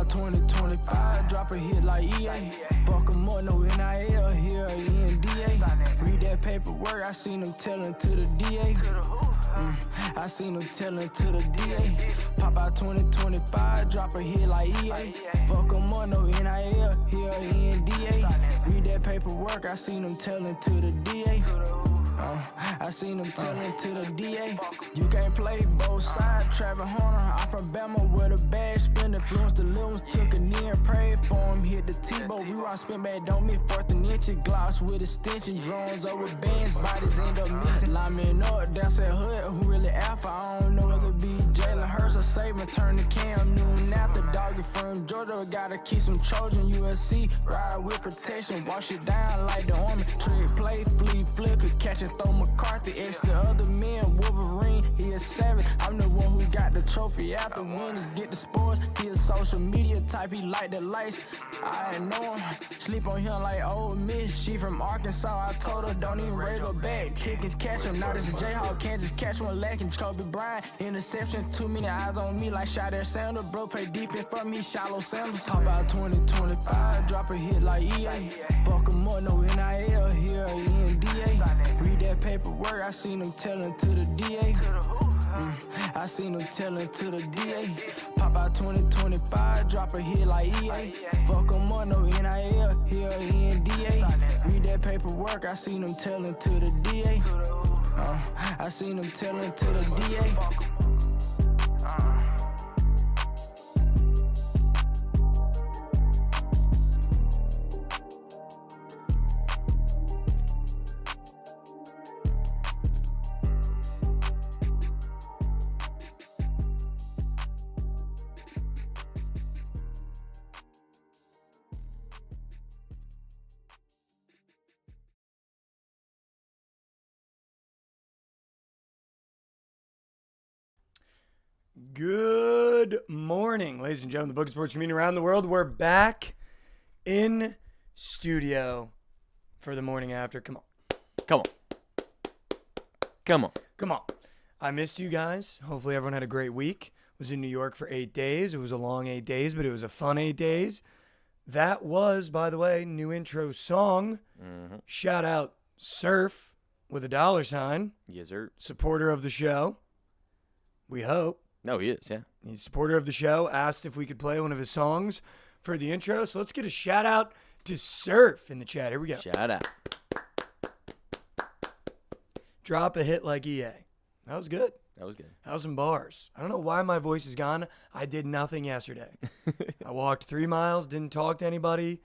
out 2025, drop a hit like EA. Fuck 'em up, no NIL, here ENDA. Read that paperwork, I seen them telling to the DA. I seen them telling to the DA. Pop out 2025, drop a hit like EA. Fuck 'em up, no NIL, here ENDA. Read that paperwork, I seen them telling to the DA. I seen them telling to the DA. You can't play both sides. Travis Horner, I'm from Bama with a bad spin. Influenced the little ones, took a knee and prayed for him. Hit the T-bow, rewind, spin back, don't miss. Fourth and inches, gloss with extension. Drones over bands, bodies end up missing. Lineman up, down said hood, who really alpha? I don't know, it could be Jalen Hurts or Saban. Turn the Cam Newton after doggy from Georgia. Gotta keep some Trojan. USC, ride with protection. Wash it down like the army. Trick play, flip, could catch and throw McCarthy. X the other men, Wolverine, he is savage. I'm the one who got the trophy after winners get the sports. He a social media type, he like the lights. I know him, sleep on him like old Miss. She from Arkansas, I told her don't even raise her back. Chickens catch him, now this is Jayhawk, Kansas catch one lacking. Kobe Bryant, interception, too many eyes on me like Shadair Sanders. Bro, play defense for me, shallow Sanders. Pop out 2025, drop a hit like EA. Fuck 'em up, no NIL, here ENDA. Read that paperwork, I seen them telling to the DA. I seen them telling to the DA. Pop out 2025, drop a hit like EA. Fuck 'em up, no NIL, here ENDA. Read that paperwork, I seen them telling to the DA. I seen them telling to the DA. Good morning, ladies and gentlemen, the Bookit Sports community around the world. We're back in studio for the morning after. Come on. I missed you guys. Hopefully everyone had a great week. Was in New York for 8 days. It was a long 8 days, but it was a fun 8 days. That was, by the way, new intro song. Shout out Surf with a $. Yes, sir. Supporter of the show. We hope. No, he is, yeah. He's a supporter of the show. Asked if we could play one of his songs for the intro. So let's get a shout out to Surf in the chat. Here we go. Shout out. Drop a hit like EA. That was good. That was good. That was some bars. I don't know why my voice is gone. I did nothing yesterday. I walked 3 miles, didn't talk to anybody,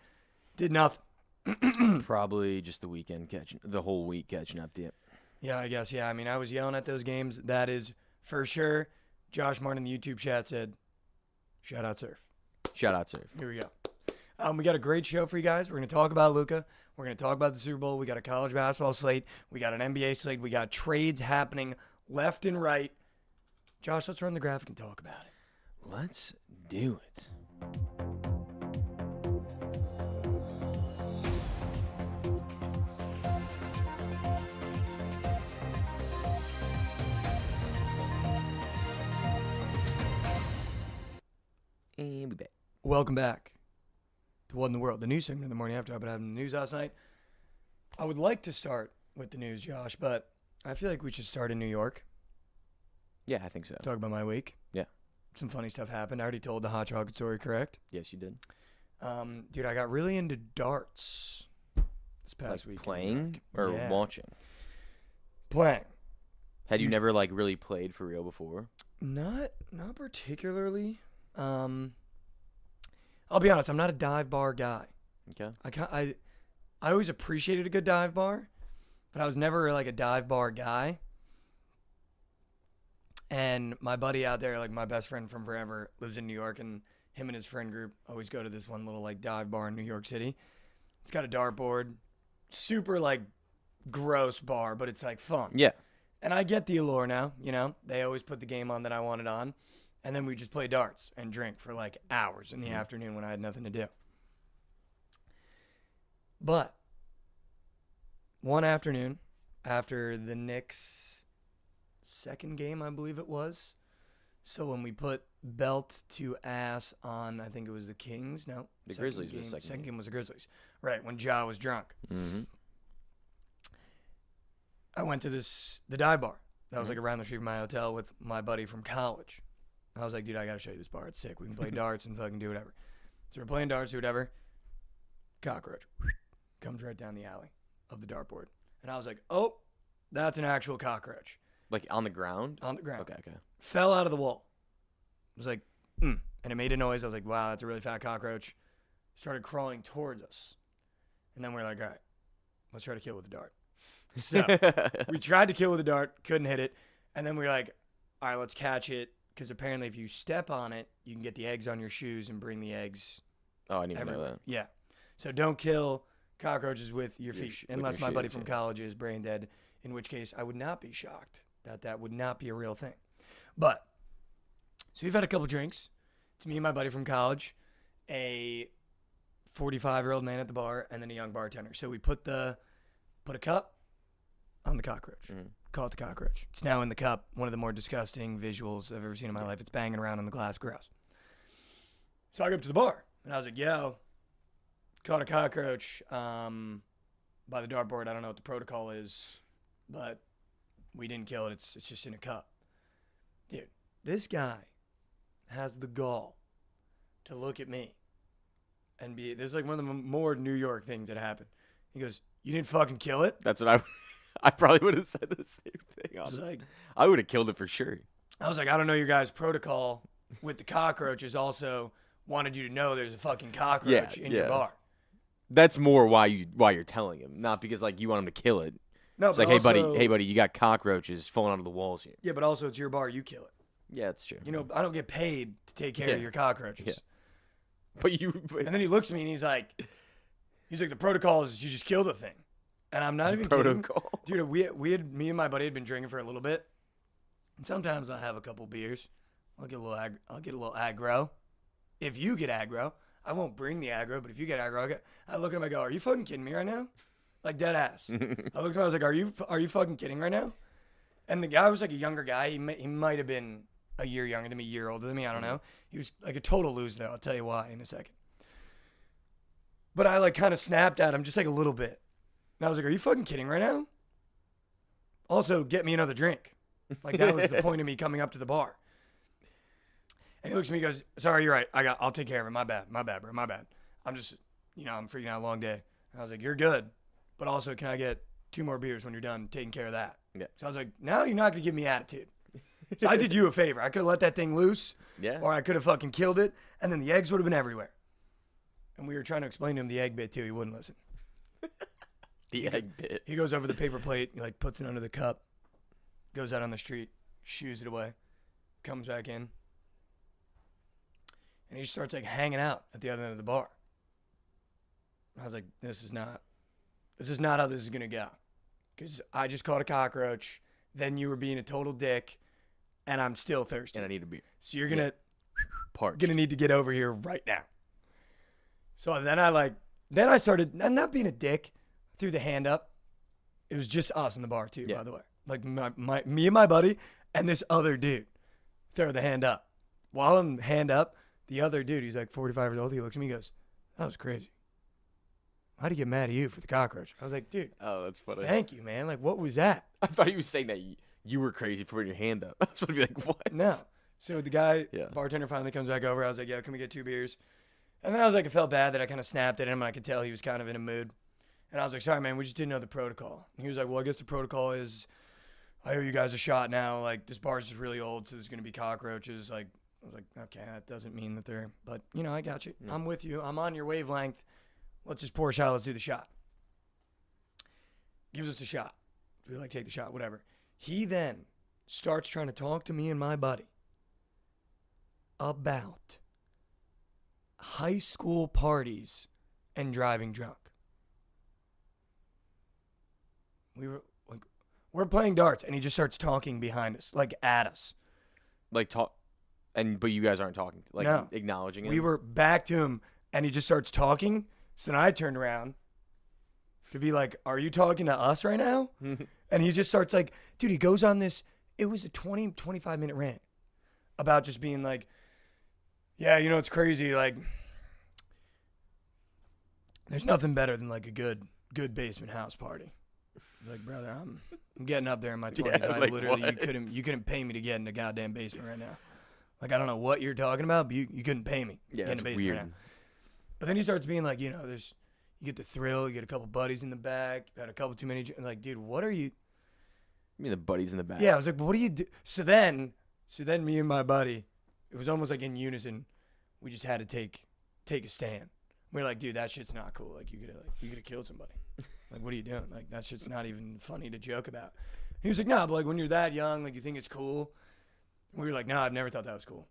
did nothing. Probably just the whole week catching up to you. Yeah, I guess. Yeah, I mean, I was yelling at those games. That is for sure. Josh Martin in the YouTube chat said, shout out Surf. Shout out Surf. Here we go. We got a great show for you guys. We're going to talk about Luka. We're going to talk about the Super Bowl. We got a college basketball slate. We got an NBA slate. We got trades happening left and right. Josh, let's run the graphic and talk about it. Let's do it. And we back. Welcome back to What in the World, the news segment in the morning after I've been having the news last night. I would like to start with the news, Josh, but I feel like we should start in New York. Yeah, I think so. Talk about my week. Yeah. Some funny stuff happened. I already told the hot chocolate story, correct? Yes, you did. Dude, I got really into darts this past week. Playing or watching? Playing. Had you never really played for real before? Not particularly. I'll be honest, I'm not a dive bar guy. Okay. I always appreciated a good dive bar, but I was never a dive bar guy. And my buddy out there, my best friend from forever, lives in New York, and him and his friend group always go to this one little dive bar in New York City. It's got a dartboard, super gross bar, but it's fun. Yeah. And I get the allure now, They always put the game on that I wanted on. And then we just play darts and drink for hours in the afternoon when I had nothing to do. But one afternoon, after the Knicks' second game, I believe it was, So when we put belt to ass on, I think it was the Kings. No, The Grizzlies was the second game was the Grizzlies. Right, when Ja was drunk. Mm-hmm. I went to the dive bar. That was like around the street from my hotel with my buddy from college. I was like, dude, I got to show you this bar. It's sick. We can play darts and fucking do whatever. So we're playing darts, do whatever. Cockroach comes right down the alley of the dartboard. And I was like, oh, that's an actual cockroach. Like on the ground? On the ground. Okay. Fell out of the wall. It was like, and it made a noise. I was like, wow, that's a really fat cockroach. Started crawling towards us. And then we were like, all right, let's try to kill with a dart. So we tried to kill with a dart, couldn't hit it. And then we were like, all right, let's catch it. Because apparently if you step on it, you can get the eggs on your shoes and bring the eggs Oh, I didn't even know everywhere. that. Yeah. So don't kill cockroaches with your feet. with Unless your my buddy shoes, from yeah. college is brain dead. In which case, I would not be shocked that would not be a real thing. But, so we've had a couple drinks. It's me and my buddy from college, a 45-year-old man at the bar, and then a young bartender. So we put a cup on the cockroach. Mm-hmm. Call it the cockroach. It's now in the cup. One of the more disgusting visuals I've ever seen in my life. It's banging around on the glass. Gross. So I go up to the bar, and I was like, yo, caught a cockroach by the dartboard. I don't know what the protocol is, but we didn't kill it. It's just in a cup. Dude, this guy has the gall to look at me and be, this is like one of the more New York things that happened. He goes, you didn't fucking kill it? That's what I probably would have said the same thing. I was like, I would have killed it for sure. I was like, I don't know your guys' protocol with the cockroaches. Also wanted you to know there's a fucking cockroach in your bar. That's more why you're telling him, not because like you want him to kill it. No, It's but like, also, hey buddy, you got cockroaches falling out of the walls here. Yeah, but also it's your bar. You kill it. Yeah, that's true. You know, I don't get paid to take care of your cockroaches. Yeah. But And then he looks at me and he's like, the protocol is you just kill the thing. And I'm not even protocol. kidding. Dude, me and my buddy had been drinking for a little bit. And sometimes I'll have a couple beers. I'll get a little aggro. If you get aggro, I won't bring the aggro, but if you get aggro, I look at him, I go, are you fucking kidding me right now? Like dead ass. I looked at him, I was like, are you fucking kidding right now? And the guy was like a younger guy. He might have been a year younger than me, a year older than me. I don't know. He was like a total loser, though. I'll tell you why in a second. But I like kind of snapped at him just like a little bit. And I was like, are you fucking kidding right now? Also, get me another drink. Like that was the point of me coming up to the bar. And he looks at me and goes, sorry, you're right. I'll take care of it. My bad, bro. My bad. I'm just, I'm freaking out a long day. And I was like, you're good. But also, can I get 2 more beers when you're done taking care of that? Yeah. So I was like, now you're not going to give me attitude. So I did you a favor. I could have let that thing loose. Yeah. Or I could have fucking killed it. And then the eggs would have been everywhere. And we were trying to explain to him the egg bit too. He wouldn't listen. The egg bit. He goes over the paper plate. He like puts it under the cup. Goes out on the street. Shoos it away. Comes back in. And he just starts like hanging out at the other end of the bar. I was like, this is not how this is going to go. Because I just caught a cockroach. Then you were being a total dick. And I'm still thirsty. And I need a beer. So you're going Parched. to need to get over here right now. So then I started, not being a dick, threw the hand up. It was just us in the bar too, by the way. Like me and my buddy and this other dude throw the hand up. While I'm hand up, the other dude, he's like 45 years old. He looks at me and goes, that was crazy. How'd he get mad at you for the cockroach? I was like, dude. Oh, that's funny. Thank you, man. Like, what was that? I thought he was saying that you were crazy for putting your hand up. I was going to be like, what? No. So the guy, bartender finally comes back over. I was like, yeah, can we get 2 beers? And then I was like, I felt bad that I kind of snapped at him. And I could tell he was kind of in a mood. And I was like, sorry, man, we just didn't know the protocol. And he was like, well, I guess the protocol is I owe you guys a shot now. Like, this bar's just really old, so there's going to be cockroaches. Like, I was like, okay, that doesn't mean that they're, but, I got you. Yeah. I'm with you. I'm on your wavelength. Let's just pour a shot. Let's do the shot. Gives us a shot. We like take the shot, whatever. He then starts trying to talk to me and my buddy about high school parties and driving drunk. We're playing darts, and he just starts talking behind us, like at us. Like talk, but you guys aren't talking, like no. Acknowledging it. We were back to him, and he just starts talking. So then I turned around to be like, are you talking to us right now? And he just starts like, dude, he goes on this, it was a 20, 25-minute rant about just being like, yeah, you know, it's crazy. Like, there's nothing better than like a good basement house party. Like, brother, I'm getting up there in my 20s. Yeah, I like, literally, what? you couldn't pay me to get in a goddamn basement right now. Like, I don't know what you're talking about, but you couldn't pay me to Yeah, get in it's a basement weird. right now. But then he starts being like, you know, you get the thrill, you get a couple buddies in the back, you had a couple too many. Like, dude, what are you? I mean, the buddies in the back. Yeah, I was like, but what do you do? So then me and my buddy, it was almost like in unison. We just had to take a stand. We were like, dude, that shit's not cool. Like, you could have killed somebody. Like, what are you doing? Like, that shit's not even funny to joke about. He was like, no, but like when you're that young, like you think it's cool. We were like, no, I've never thought that was cool.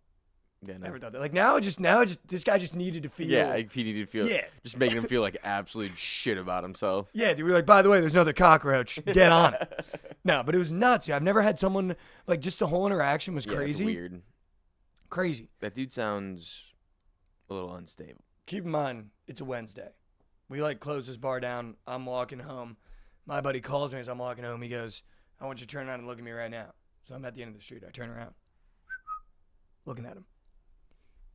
Yeah, no. Never thought that. Like now, this guy just needed to feel. Yeah, like, he needed to feel. Yeah. Just making him feel like absolute shit about himself. Yeah, dude. We were like, by the way, there's another cockroach. Get on it. No, but it was nuts. Yeah, I've never had someone like just the whole interaction was Yeah, crazy. it's weird. Crazy. That dude sounds a little unstable. Keep in mind, it's a Wednesday. We like close this bar down. I'm walking home. My buddy calls me as I'm walking home. He goes, I want you to turn around and look at me right now. So I'm at the end of the street. I turn around, looking at him.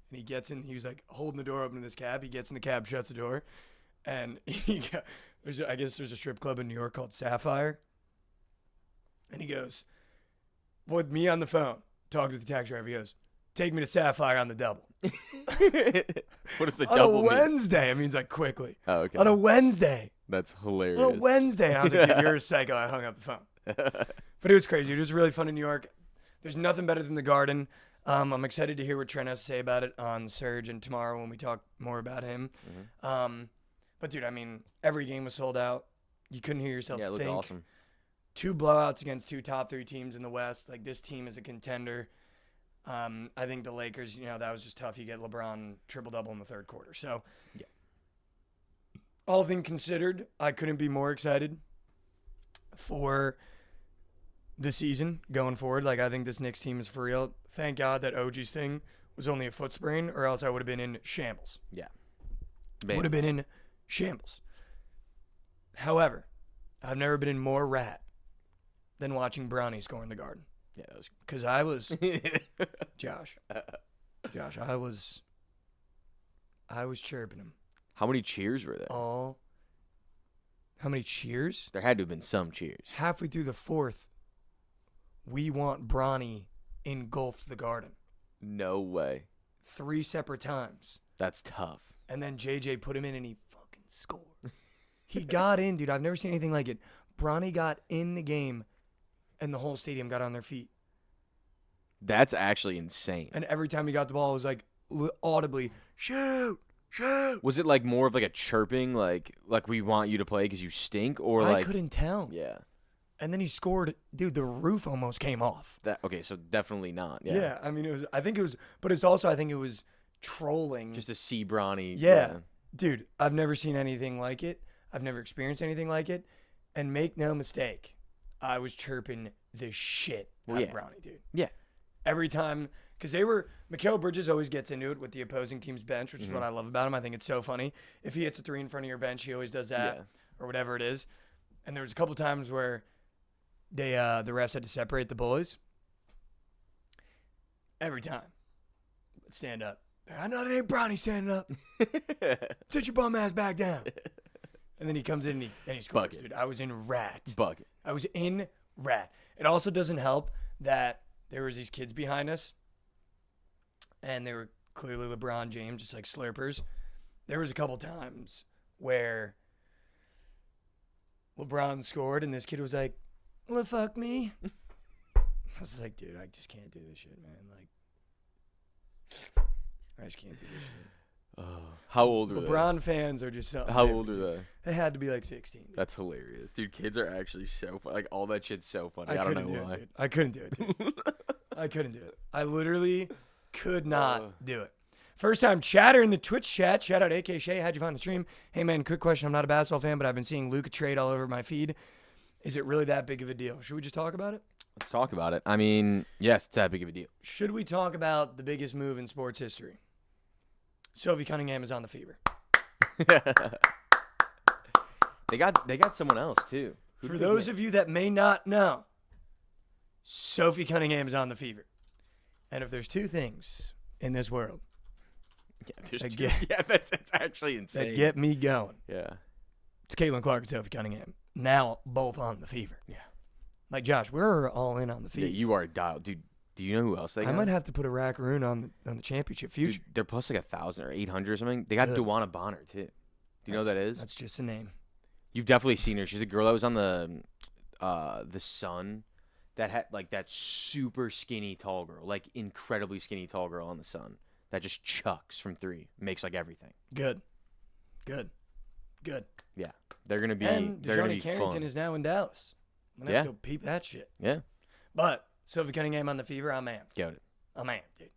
And he gets in. He was like holding the door open in this cab. He gets in the cab, shuts the door. And I guess there's a strip club in New York called Sapphire. And he goes, with me on the phone, talking to the taxi driver, he goes, take me to Sapphire on the double. What is the On double a mean? Wednesday. It means like quickly. Oh, okay. On a Wednesday. That's hilarious. On a Wednesday. And I was like, dude, you're a psycho. I hung up the phone. But it was crazy. It was really fun in New York. There's nothing better than the Garden. I'm excited to hear what Trent has to say about it on Surge and tomorrow when we talk more about him. Mm-hmm. But, dude, I mean, every game was sold out. You couldn't hear yourself Yeah, it think. looked awesome. 2 blowouts against 2 top 3 teams in the West. Like, this team is a contender. I think the Lakers, you know, that was just tough. You get LeBron triple-double in the third quarter. So, yeah. All things considered, I couldn't be more excited for the season going forward. Like, I think this Knicks team is for real. Thank God that OG's thing was only a foot sprain, or else I would have been in shambles. Yeah. Would have been in shambles. However, I've never been in more rat than watching Bronny score in the Garden. Yeah, that was. Because I was, Josh, I was chirping him. How many cheers were there? How many cheers? There had to have been some cheers. Halfway through the fourth, we want Bronny engulfed the Garden. No way. 3 separate times. That's tough. And then JJ put him in and he fucking scored. He got in, dude. I've never seen anything like it. Bronny got in the game and the whole stadium got on their feet. That's actually insane. And every time he got the ball, it was like audibly, shoot. Was it like more of like a chirping, like we want you to play because you stink, or like I couldn't tell. Yeah. And then he scored, dude. The roof almost came off. Okay, so definitely not. Yeah. Yeah, I mean, it was. I think it was, but it's also. I think it was trolling. Just to see Bronny. Yeah, dude. I've never seen anything like it. I've never experienced anything like it. And make no mistake, I was chirping the shit out of Bronny, dude. Yeah. Every time, because Mikal Bridges always gets into it with the opposing team's bench, which is what I love about him. I think it's so funny. If he hits a 3 in front of your bench, he always does that, or whatever it is. And there was a couple times where the refs had to separate the boys. Every time, stand up. I know it ain't Bronny standing up. Sit your bum ass back down. And then he comes in and he scores, Bucket. dude. I was in rat. Bucket. I was in rat. It also doesn't help that there was these kids behind us, and they were clearly LeBron James, just like slurpers. There was a couple times where LeBron scored, and this kid was like, well, fuck me. I was like, dude, I just can't do this shit, man. Like, I just can't do this shit. How old are LeBron fans are just something. How different, old are dude. they? They had to be like 16. Dude. That's hilarious. Dude, kids are actually so funny. Like, all that shit's so funny. I don't couldn't know do why. it, dude. I couldn't do it, dude. I couldn't do it. I literally could not do it. First time chatter in the Twitch chat. Shout out AK Shay. How'd you find the stream? Hey, man, quick question. I'm not a basketball fan, but I've been seeing Luka trade all over my feed. Is it really that big of a deal? Should we just talk about it? Let's talk about it. I mean, yes, it's that big of a deal. Should we talk about the biggest move in sports history? Sophie Cunningham is on the fever. They got someone else too. For those of you that may not know, Sophie Cunningham is on the fever. And if there's two things in this world that's actually insane. that get me going, Yeah. it's Caitlin Clark and Sophie Cunningham. Now both on the fever. Yeah. Like, Josh, we're all in on the fever. Yeah, you are dialed. Dude, do you know who else they got? I might have to put a rackaroon on the championship future. Dude, they're plus like 1,000 or 800 or something. They got Dewana Bonner, too. Do you know who that is? That's just a name. You've definitely seen her. She's a girl that was on the Sun that had like that super skinny tall girl, like incredibly skinny tall girl on the Sun that just chucks from 3, makes like everything. Good. Yeah, they're gonna be. And they're gonna DeJounte be Carrington fun. is now in Dallas. I'm gonna have to go peep that shit. Yeah, But Sophie Cunningham on the fever, I'm amped. got it. I'm amped, dude.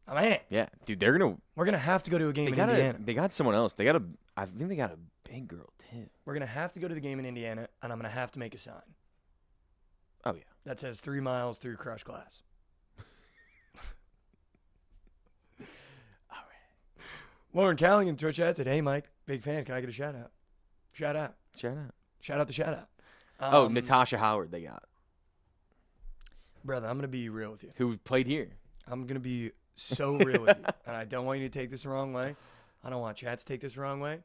I'm amped. Yeah, dude, they're gonna. We're gonna have to go to a game in Indiana. They got someone else. They got a. I think they got a big girl too. We're gonna have to go to the game in Indiana, and I'm gonna have to make a sign Oh yeah. that says 3 miles through Crush Glass. All right. Lauren Callaghan, Twitch chat said, "Hey Mike, big fan. Can I get a shout out? Shout out. Shout out. Shout out the shout out." Oh, Natasha Howard. They got Brother, I'm gonna be real with you. who played here. I'm gonna be so real with you, and I don't want you to take this the wrong way. I don't want chat to take this the wrong way.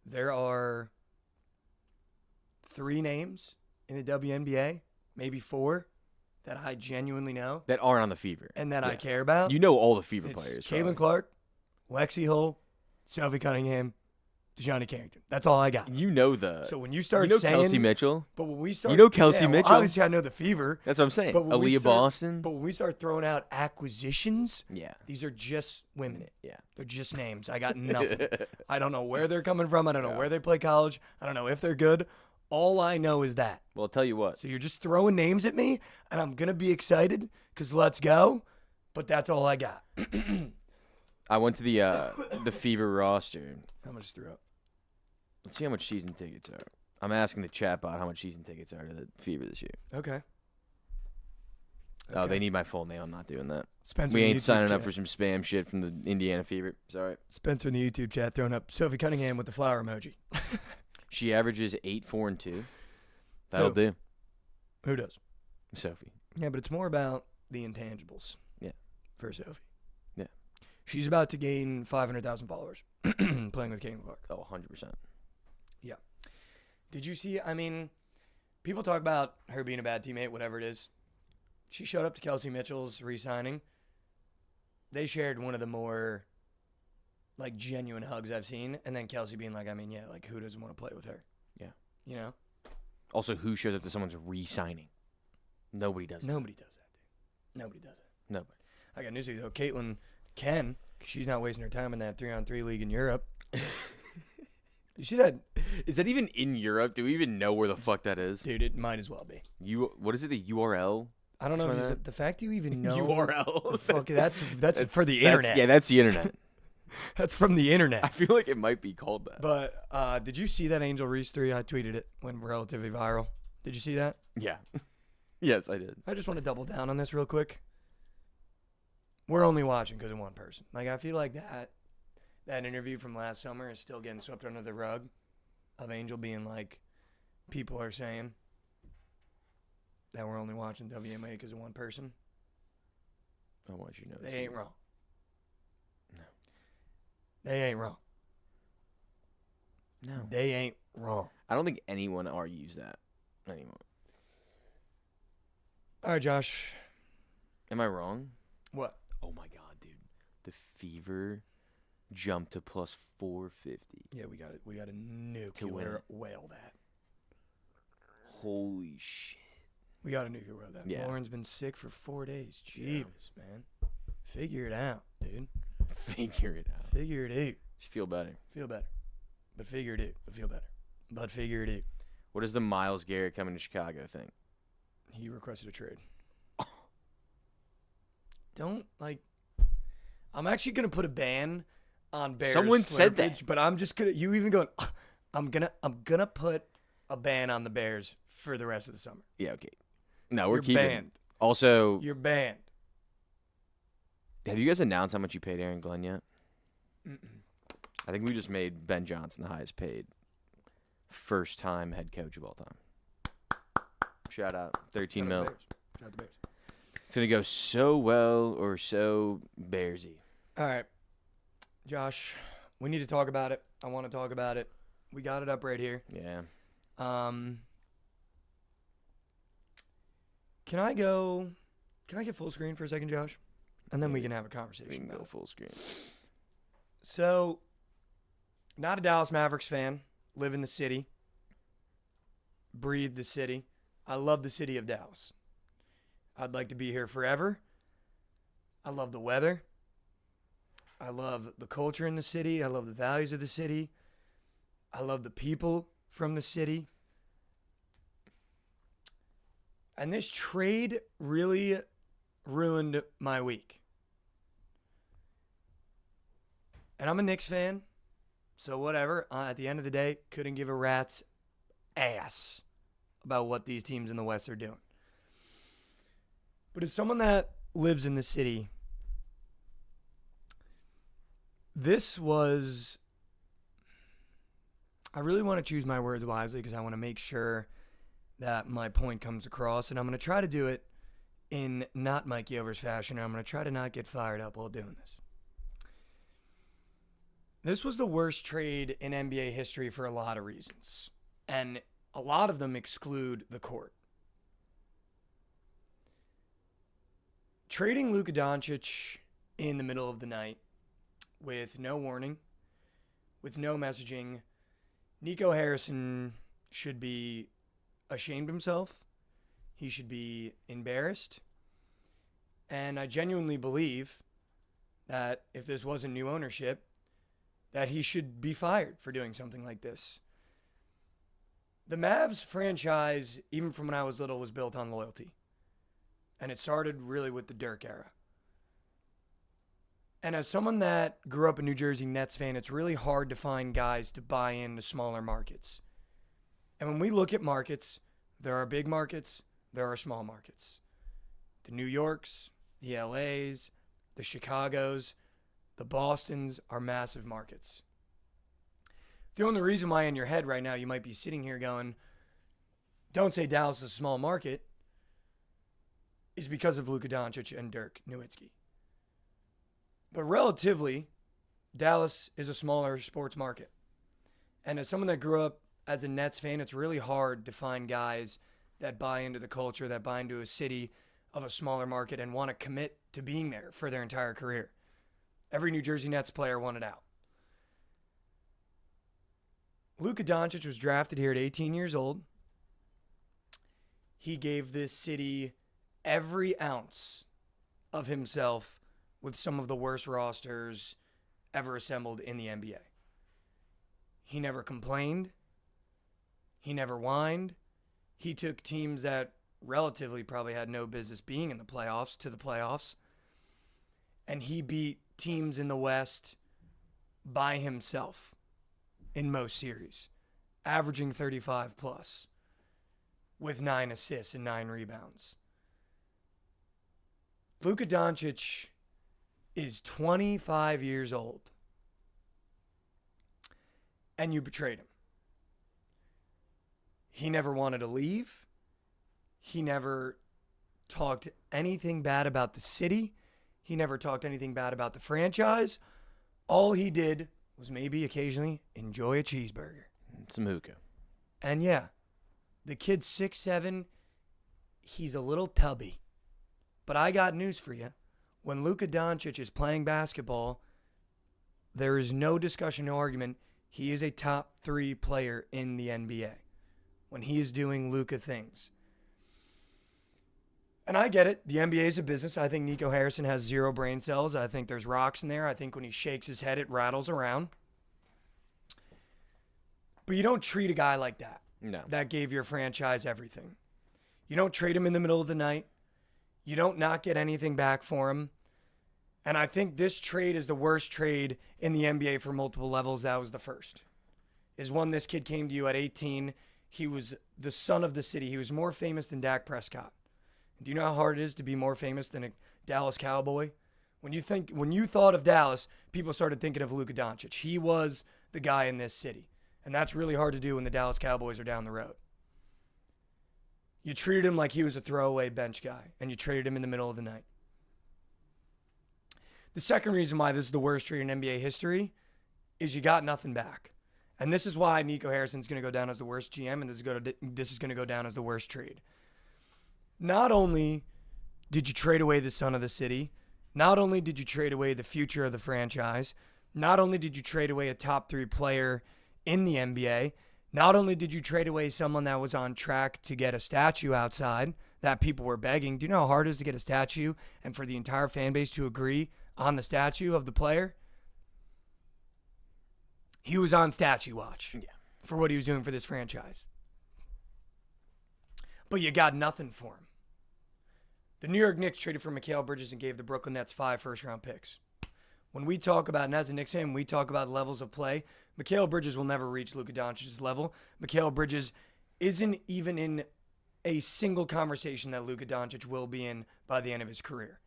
There are 3 names in the WNBA, maybe 4, that I genuinely know That aren't on the fever. and that I Yeah. care about. You know all the fever It's players. Caitlin probably. Clark, Lexi Hull, Sophie Cunningham, DeJounte Carrington. That's all I got. You know the. So when you start you know saying, Kelsey Mitchell. but when we start, You know Kelsey yeah, well, Mitchell? obviously I know the fever. That's what I'm saying. But when we Aaliyah start- Boston. But when we start throwing out acquisitions, Yeah. these are just women. Yeah. They're just names. I got nothing. I don't know where they're coming from. I don't know where they play college. I don't know if they're good. All I know is that. Well, I'll tell you what. So you're just throwing names at me, and I'm going to be excited because let's go. But that's all I got. I went to the fever roster. How much threw up? Let's see how much season tickets are. I'm asking the chat bot how much season tickets are to the fever this year. Okay. Oh, they need my full name. I'm not doing that. Spencer We in the ain't YouTube signing up chat. for some spam shit from the Indiana Fever. Sorry. Spencer in the YouTube chat throwing up Sophie Cunningham with the flower emoji. She averages 8, 4, and 2. That'll Who? do. Who does? Sophie. Yeah, but it's more about the intangibles. Yeah. For Sophie. Yeah. She's about to gain 500,000 followers playing with Caitlin Clark. Oh, 100%. Did you see? I mean, people talk about her being a bad teammate, whatever it is. She showed up to Kelsey Mitchell's re-signing. They shared one of the more, like, genuine hugs I've seen. And then Kelsey being like, I mean, yeah, like, who doesn't want to play with her? Yeah. You know? Also, who shows up to someone's re-signing? Nobody does that. Nobody does that, dude. Nobody does that. Nobody. I got news for you, though. Caitlin can. She's not wasting her time in that 3-on-3 league in Europe. You see that? Is that even in Europe? Do we even know where the fuck that is? Dude, it might as well be. What is it? The URL? I don't know if Something you like said, the fact you even know URL. the fuck, that's for the internet. Yeah, that's the internet. That's from the I internet. feel like it might be called that. But did you see that Angel Reese 3? I tweeted it. Went relatively viral. Did you see that? Yeah. Yes, I did. I just want to double down on this real quick. We're only watching because of one person. Like, I feel like that interview from last summer is still getting swept under the rug of Angel being like, people are saying that we're only watching WNBA because of one person. I want you to know. They ain't wrong. No. They ain't wrong. No. They ain't wrong. I don't think anyone argues that anymore. All right, Josh. Am I wrong? What? Oh my god, dude. The Fever jumped to plus 450. Yeah, we got it. We got a nuclear win it. whale that. Holy shit. We got a nuclear whale that. Yeah. Lauren's been sick for 4 days. Jeebus, man. Figure it out, dude. Figure it out. Figure it out. Just feel better. Feel better. But figure it out. But feel better. But figure it out. What does the Myles Garrett coming to Chicago thing? He requested a trade. Don't, like... I'm actually going to put a ban on Bears. Someone said that. slurpage, but I'm just going to... You even going... I'm gonna put a ban on the Bears for the rest of the summer. Yeah, okay. No, we're You're keeping. banned. Also, You're banned. have you guys announced how much you paid Aaron Glenn yet? Mm-mm. I think we just made Ben Johnson the highest paid first-time head coach of all time. Shout out, 13 Shout mil. out the Bears. Shout out the Bears. It's going to go so well or so Bearsy. All right. Josh, we need to talk about it. I want to talk about it. We got it up right here. Yeah. Can I get full screen for a second, Josh? And then we can have a conversation. We can about go it. full screen. So, not a Dallas Mavericks fan. Live in the city. Breathe the city. I love the city of Dallas. I'd like to be here forever. I love the weather. I love the culture in the city. I love the values of the city. I love the people from the city. And this trade really ruined my week. And I'm a Knicks fan, so whatever. At the end of the day, couldn't give a rat's ass about what these teams in the West are doing. But as someone that lives in the city, I really want to choose my words wisely because I want to make sure that my point comes across, and I'm going to try to do it in not Mikey Over's fashion. I'm going to try to not get fired up while doing this. This was the worst trade in NBA history for a lot of reasons, and a lot of them exclude the court. Trading Luka Doncic in the middle of the night with no warning, with no messaging, Nico Harrison should be ashamed of himself. He should be embarrassed. And I genuinely believe that if this wasn't new ownership, that he should be fired for doing something like this. The Mavs franchise, even from when I was little, was built on loyalty. And it started really with the Dirk era. And as someone that grew up a New Jersey Nets fan, it's really hard to find guys to buy into smaller markets. And when we look at markets, there are big markets, there are small markets. The New Yorks, the LAs, the Chicagos, the Bostons are massive markets. The only reason why in your head right now you might be sitting here going, don't say Dallas is a small market, is because of Luka Doncic and Dirk Nowitzki. But relatively, Dallas is a smaller sports market. And as someone that grew up as a Nets fan, it's really hard to find guys that buy into the culture, that buy into a city of a smaller market and want to commit to being there for their entire career. Every New Jersey Nets player wanted out. Luka Doncic was drafted here at 18 years old. He gave this city every ounce of himself with some of the worst rosters ever assembled in the NBA. He never complained. He never whined. He took teams that relatively probably had no business being in the playoffs to the playoffs. And he beat teams in the West by himself in most series, averaging 35 plus with 9 assists and 9 rebounds. Luka Doncic is 25 years old, and you betrayed him. He never wanted to leave. He never talked anything bad about the city. He never talked anything bad about the franchise. All he did was maybe occasionally enjoy a cheeseburger. Some hookah. And yeah, the kid's 6'7". He's a little tubby. But I got news for you. When Luka Doncic is playing basketball, there is no discussion, no argument. He is a top 3 player in the NBA when he is doing Luka things. And I get it. The NBA is a business. I think Nico Harrison has 0 brain cells. I think there's rocks in there. I think when he shakes his head, it rattles around. But you don't treat a guy like that. No. That gave your franchise everything. You don't trade him in the middle of the night. You don't not get anything back for him. And I think this trade is the worst trade in the NBA for multiple levels. That was the first. Is when this kid came to you at 18. He was the son of the city. He was more famous than Dak Prescott. Do you know how hard it is to be more famous than a Dallas Cowboy? When you thought of Dallas, people started thinking of Luka Doncic. He was the guy in this city. And that's really hard to do when the Dallas Cowboys are down the road. You treated him like he was a throwaway bench guy, and you traded him in the middle of the night. The second reason why this is the worst trade in NBA history is you got nothing back. And this is why Nico Harrison's going to go down as the worst GM, and this is going to go down as the worst trade. Not only did you trade away the son of the city, not only did you trade away the future of the franchise, not only did you trade away a top 3 player in the NBA, not only did you trade away someone that was on track to get a statue outside that people were begging. Do you know how hard it is to get a statue and for the entire fan base to agree on the statue of the player? He was on statue watch for what he was doing for this franchise. But you got nothing for him. The New York Knicks traded for Mikal Bridges and gave the Brooklyn Nets 5 first-round picks. When we talk about, and as a Knicks fan, we talk about levels of play, Mikal Bridges will never reach Luka Doncic's level. Mikal Bridges isn't even in a single conversation that Luka Doncic will be in by the end of his career.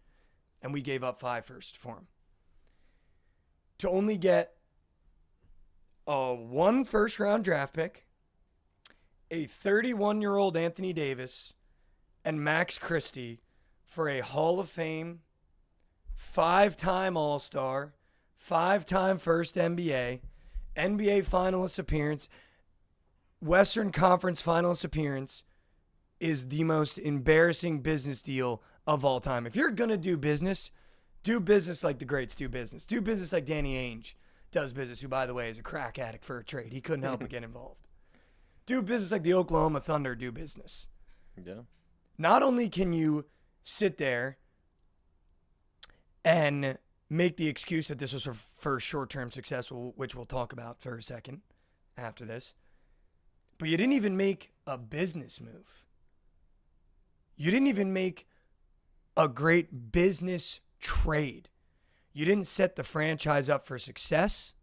And we gave up 5 first for him. To only get a 1 first-round draft pick, a 31-year-old Anthony Davis, and Max Christie for a Hall of Fame, 5-time All-Star, 5-time first NBA, NBA finalist appearance, Western Conference finalist appearance is the most embarrassing business deal of all time. If you're going to do business like the greats do business. Do business like Danny Ainge does business, who, by the way, is a crack addict for a trade. He couldn't help but get involved. Do business like the Oklahoma Thunder do business. Yeah. Not only can you sit there and make the excuse that this was for short-term success, which we'll talk about for a second after this, but you didn't even make a business move. You didn't even make a great business trade. You didn't set the franchise up for success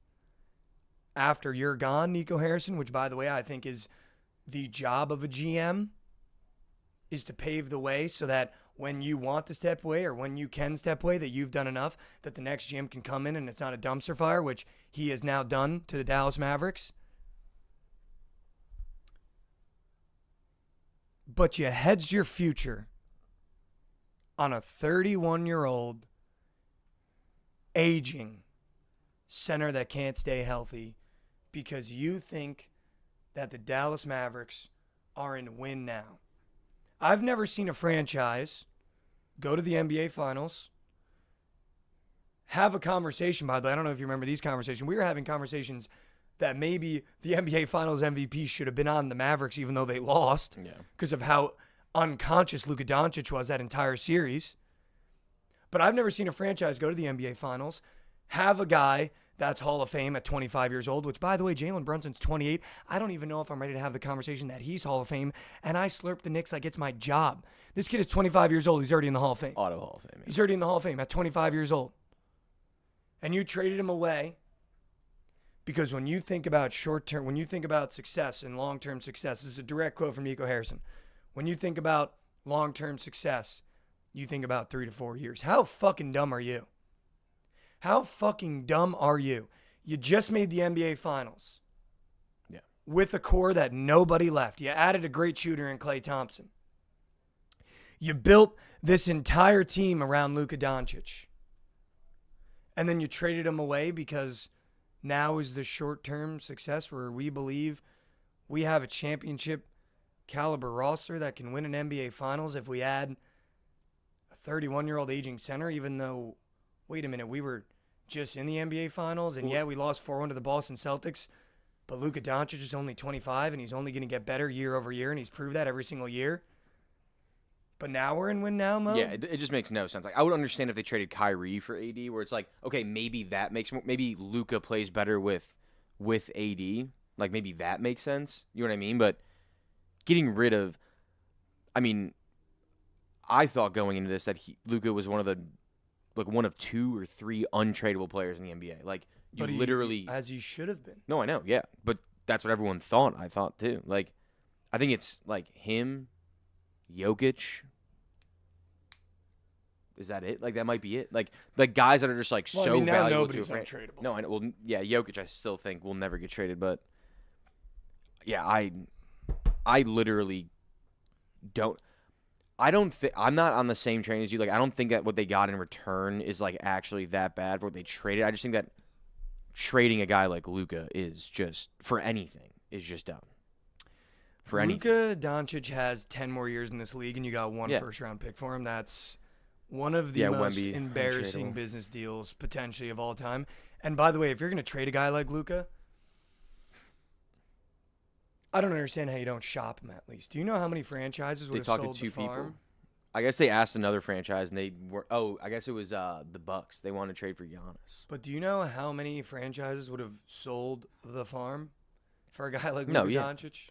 after you're gone, Nico Harrison, which, by the way, I think is the job of a GM, is to pave the way so that when you want to step away or when you can step away, that you've done enough that the next GM can come in and it's not a dumpster fire, which he has now done to the Dallas Mavericks. But you hedged your future on a 31-year-old aging center that can't stay healthy because you think that the Dallas Mavericks are in win now. I've never seen a franchise go to the NBA Finals, have a conversation, by the way. I don't know if you remember these conversations. We were having conversations that maybe the NBA Finals MVP should have been on the Mavericks even though they lost because of how unconscious Luka Doncic was that entire series. But I've never seen a franchise go to the NBA Finals, have a guy that's Hall of Fame at 25 years old, which, by the way, Jalen Brunson's 28. I don't even know if I'm ready to have the conversation that he's Hall of Fame, and I slurp the Knicks like it's my job. This kid is 25 years old. He's already in the Hall of Fame. Auto Hall of Fame. Yeah. He's already in the Hall of Fame at 25 years old. And you traded him away because when you think about short-term, when you think about success and long-term success, this is a direct quote from Nico Harrison. When you think about long-term success, you think about 3 to 4 years. How fucking dumb are you? How fucking dumb are you? You just made the NBA Finals. Yeah. With a core that nobody left. You added a great shooter in Klay Thompson. You built this entire team around Luka Doncic. And then you traded him away because now is the short-term success where we believe we have a championship caliber roster that can win an NBA Finals if we add a 31-year-old aging center, even though, wait a minute, we were just in the NBA Finals, and yeah, we lost 4-1 to the Boston Celtics, but Luka Doncic is only 25, and he's only going to get better year over year, and he's proved that every single year. But now we're in win now mode? Yeah, it just makes no sense. Like, I would understand if they traded Kyrie for AD, where it's like, okay, maybe that makes more, maybe Luka plays better with AD. Like, maybe that makes sense. You know what I mean? But getting rid of, I mean, I thought going into this that Luka was one of 2 or 3 untradeable players in the NBA. Like, you literally, as he should have been. No, I know, yeah, but that's what everyone thought. I thought too. Like, I think it's like him, Jokic. Is that it? Like, that might be it. Like guys that are just like so now valuable nobody's to a untradeable. No, I know. Well, yeah, Jokic, I still think will never get traded. But yeah, I literally I'm not on the same train as you. Like, I don't think that what they got in return is like actually that bad for what they traded. I just think that trading a guy like Luka is just for anything is just dumb. For anything. Luka Doncic has 10 more years in this league, and you got one first-round pick for him. That's one of the most Wemby, embarrassing business deals potentially of all time. And by the way, if you're going to trade a guy like Luka, I don't understand how you don't shop him at least. Do you know how many franchises would have sold the farm? People. I guess they asked another franchise, and they were. Oh, I guess it was the Bucks. They wanted to trade for Giannis. But do you know how many franchises would have sold the farm for a guy like Luka Doncic?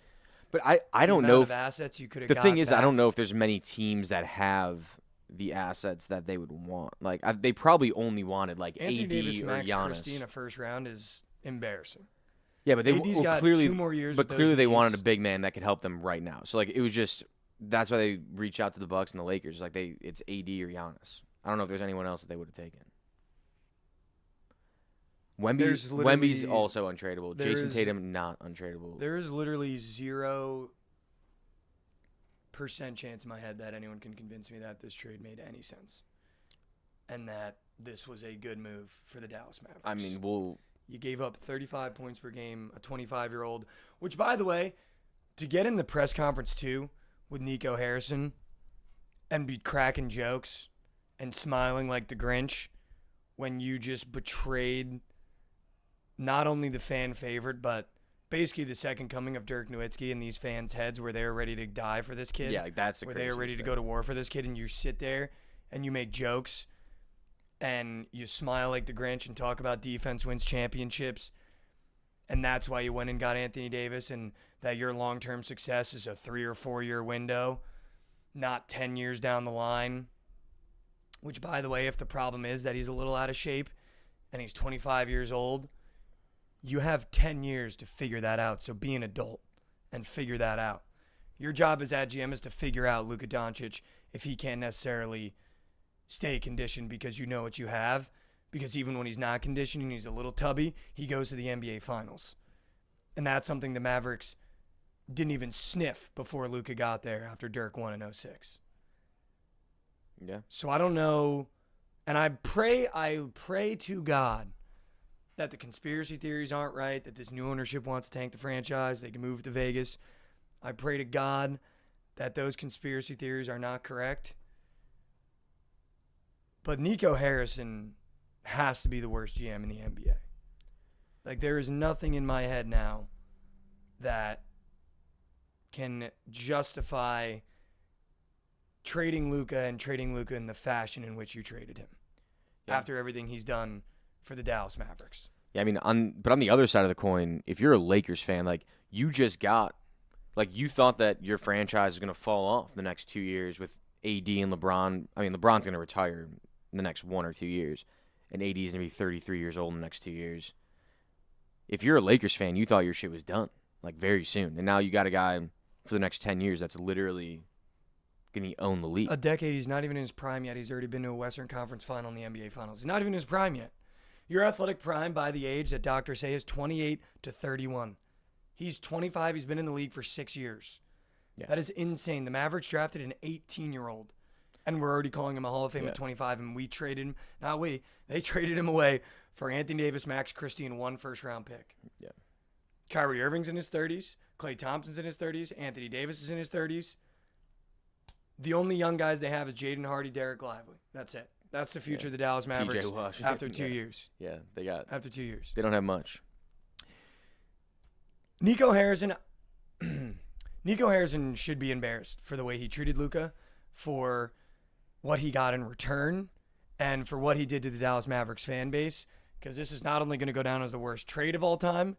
But I don't know if assets you could have. The thing is, I don't know if there's many teams that have the assets that they would want. Like they probably only wanted like Anthony AD Davis, or Max Giannis. Christie in a first round is embarrassing. Yeah, but AD's got clearly 2 more years. But clearly they wanted a big man that could help them right now. So like it was just that's why they reached out to the Bucks and the Lakers. Like it's AD or Giannis. I don't know if there's anyone else that they would have taken. Wemby's also untradeable. Jason Tatum not untradeable. There is literally 0% chance in my head that anyone can convince me that this trade made any sense, and that this was a good move for the Dallas Mavericks. I mean, you gave up 35 points per game, a 25-year-old, which, by the way, to get in the press conference too with Nico Harrison and be cracking jokes and smiling like the Grinch when you just betrayed not only the fan favorite, but basically the second coming of Dirk Nowitzki in these fans' heads where they're ready to die for this kid. Yeah, that's the where they're ready to go to war for this kid, and you sit there and you make jokes and you smile like the Grinch and talk about defense wins championships, and that's why you went and got Anthony Davis, and that your long-term success is a 3 or 4 year window, not 10 years down the line. Which, by the way, if the problem is that he's a little out of shape and he's 25 years old, you have 10 years to figure that out. So be an adult and figure that out. Your job as at GM is to figure out Luka Doncic if he can't necessarily stay conditioned, because you know what you have. Because even when he's not conditioned and he's a little tubby, he goes to the NBA Finals. And that's something the Mavericks didn't even sniff before Luka got there after Dirk won in 2006. Yeah. So I don't know. And I pray to God that the conspiracy theories aren't right, that this new ownership wants to tank the franchise, they can move to Vegas. I pray to God that those conspiracy theories are not correct. But Nico Harrison has to be the worst GM in the NBA. Like, there is nothing in my head now that can justify trading Luka in the fashion in which you traded him after everything he's done for the Dallas Mavericks. Yeah, I mean, but on the other side of the coin, if you're a Lakers fan, like you thought that your franchise is going to fall off the next 2 years with AD and LeBron. I mean, LeBron's going to retire in the next 1 or 2 years, and AD is going to be 33 years old in the next 2 years. If you're a Lakers fan, you thought your shit was done, like very soon, and now you got a guy for the next 10 years that's literally going to own the league. A decade, he's not even in his prime yet. He's already been to a Western Conference final in the NBA Finals. He's not even in his prime yet. Your athletic prime by the age that doctors say is 28 to 31. He's 25. He's been in the league for 6 years. Yeah. That is insane. The Mavericks drafted an 18-year-old, and we're already calling him a Hall of Fame at 25, and we traded him. They traded him away for Anthony Davis, Max Christie, and 1 first-round pick. Yeah. Kyrie Irving's in his 30s. Klay Thompson's in his 30s. Anthony Davis is in his 30s. The only young guys they have is Jaden Hardy, Derek Lively. That's it. That's the future of the Dallas Mavericks after 2 years. Yeah, After 2 years. They don't have much. Nico Harrison should be embarrassed for the way he treated Luka, for what he got in return, and for what he did to the Dallas Mavericks fan base, because this is not only going to go down as the worst trade of all time,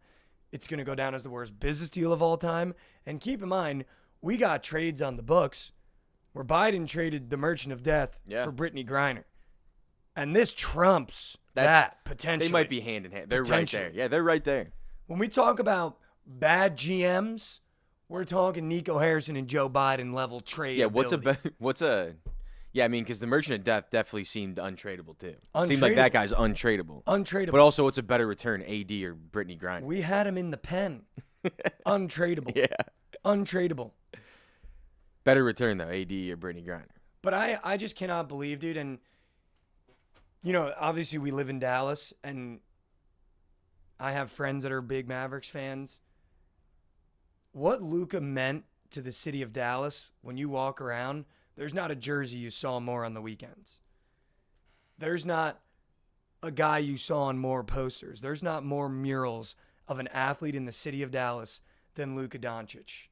it's going to go down as the worst business deal of all time. And keep in mind, we got trades on the books where Biden traded the Merchant of Death for Brittany Griner. And this trumps that potentially. They might be hand in hand. They're right there. Yeah, they're right there. When we talk about bad GMs, we're talking Nico Harrison and Joe Biden level trade. Yeah, ability. Yeah, I mean, because the Merchant of Death definitely seemed untradeable too. Seemed like that guy's untradeable. Untradeable. But also, what's a better return, AD or Brittany Griner? We had him in the pen. Untradeable. Yeah. Untradeable. Better return, though, AD or Brittany Griner. But I just cannot believe, dude. And, you know, obviously we live in Dallas, and I have friends that are big Mavericks fans. What Luka meant to the city of Dallas, when you walk around, there's not a jersey you saw more on the weekends. There's not a guy you saw on more posters. There's not more murals of an athlete in the city of Dallas than Luka Doncic.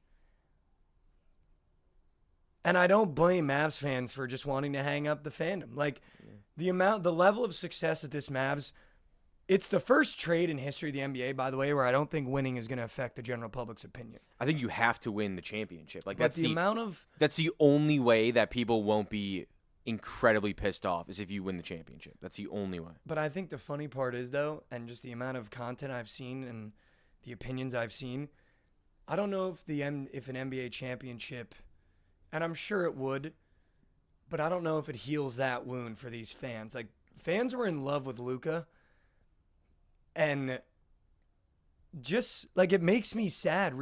And I don't blame Mavs fans for just wanting to hang up the fandom. Like, the level of success at this Mavs, it's the first trade in history of the NBA, by the way, where I don't think winning is going to affect the general public's opinion. I think you have to win the championship. Like, But that's the only way that people won't be incredibly pissed off is if you win the championship. That's the only way. But I think the funny part is, though, and just the amount of content I've seen and the opinions I've seen, I don't know if if an NBA championship, and I'm sure it would, but I don't know if it heals that wound for these fans. Like, fans were in love with Luka, and just, like, it makes me sad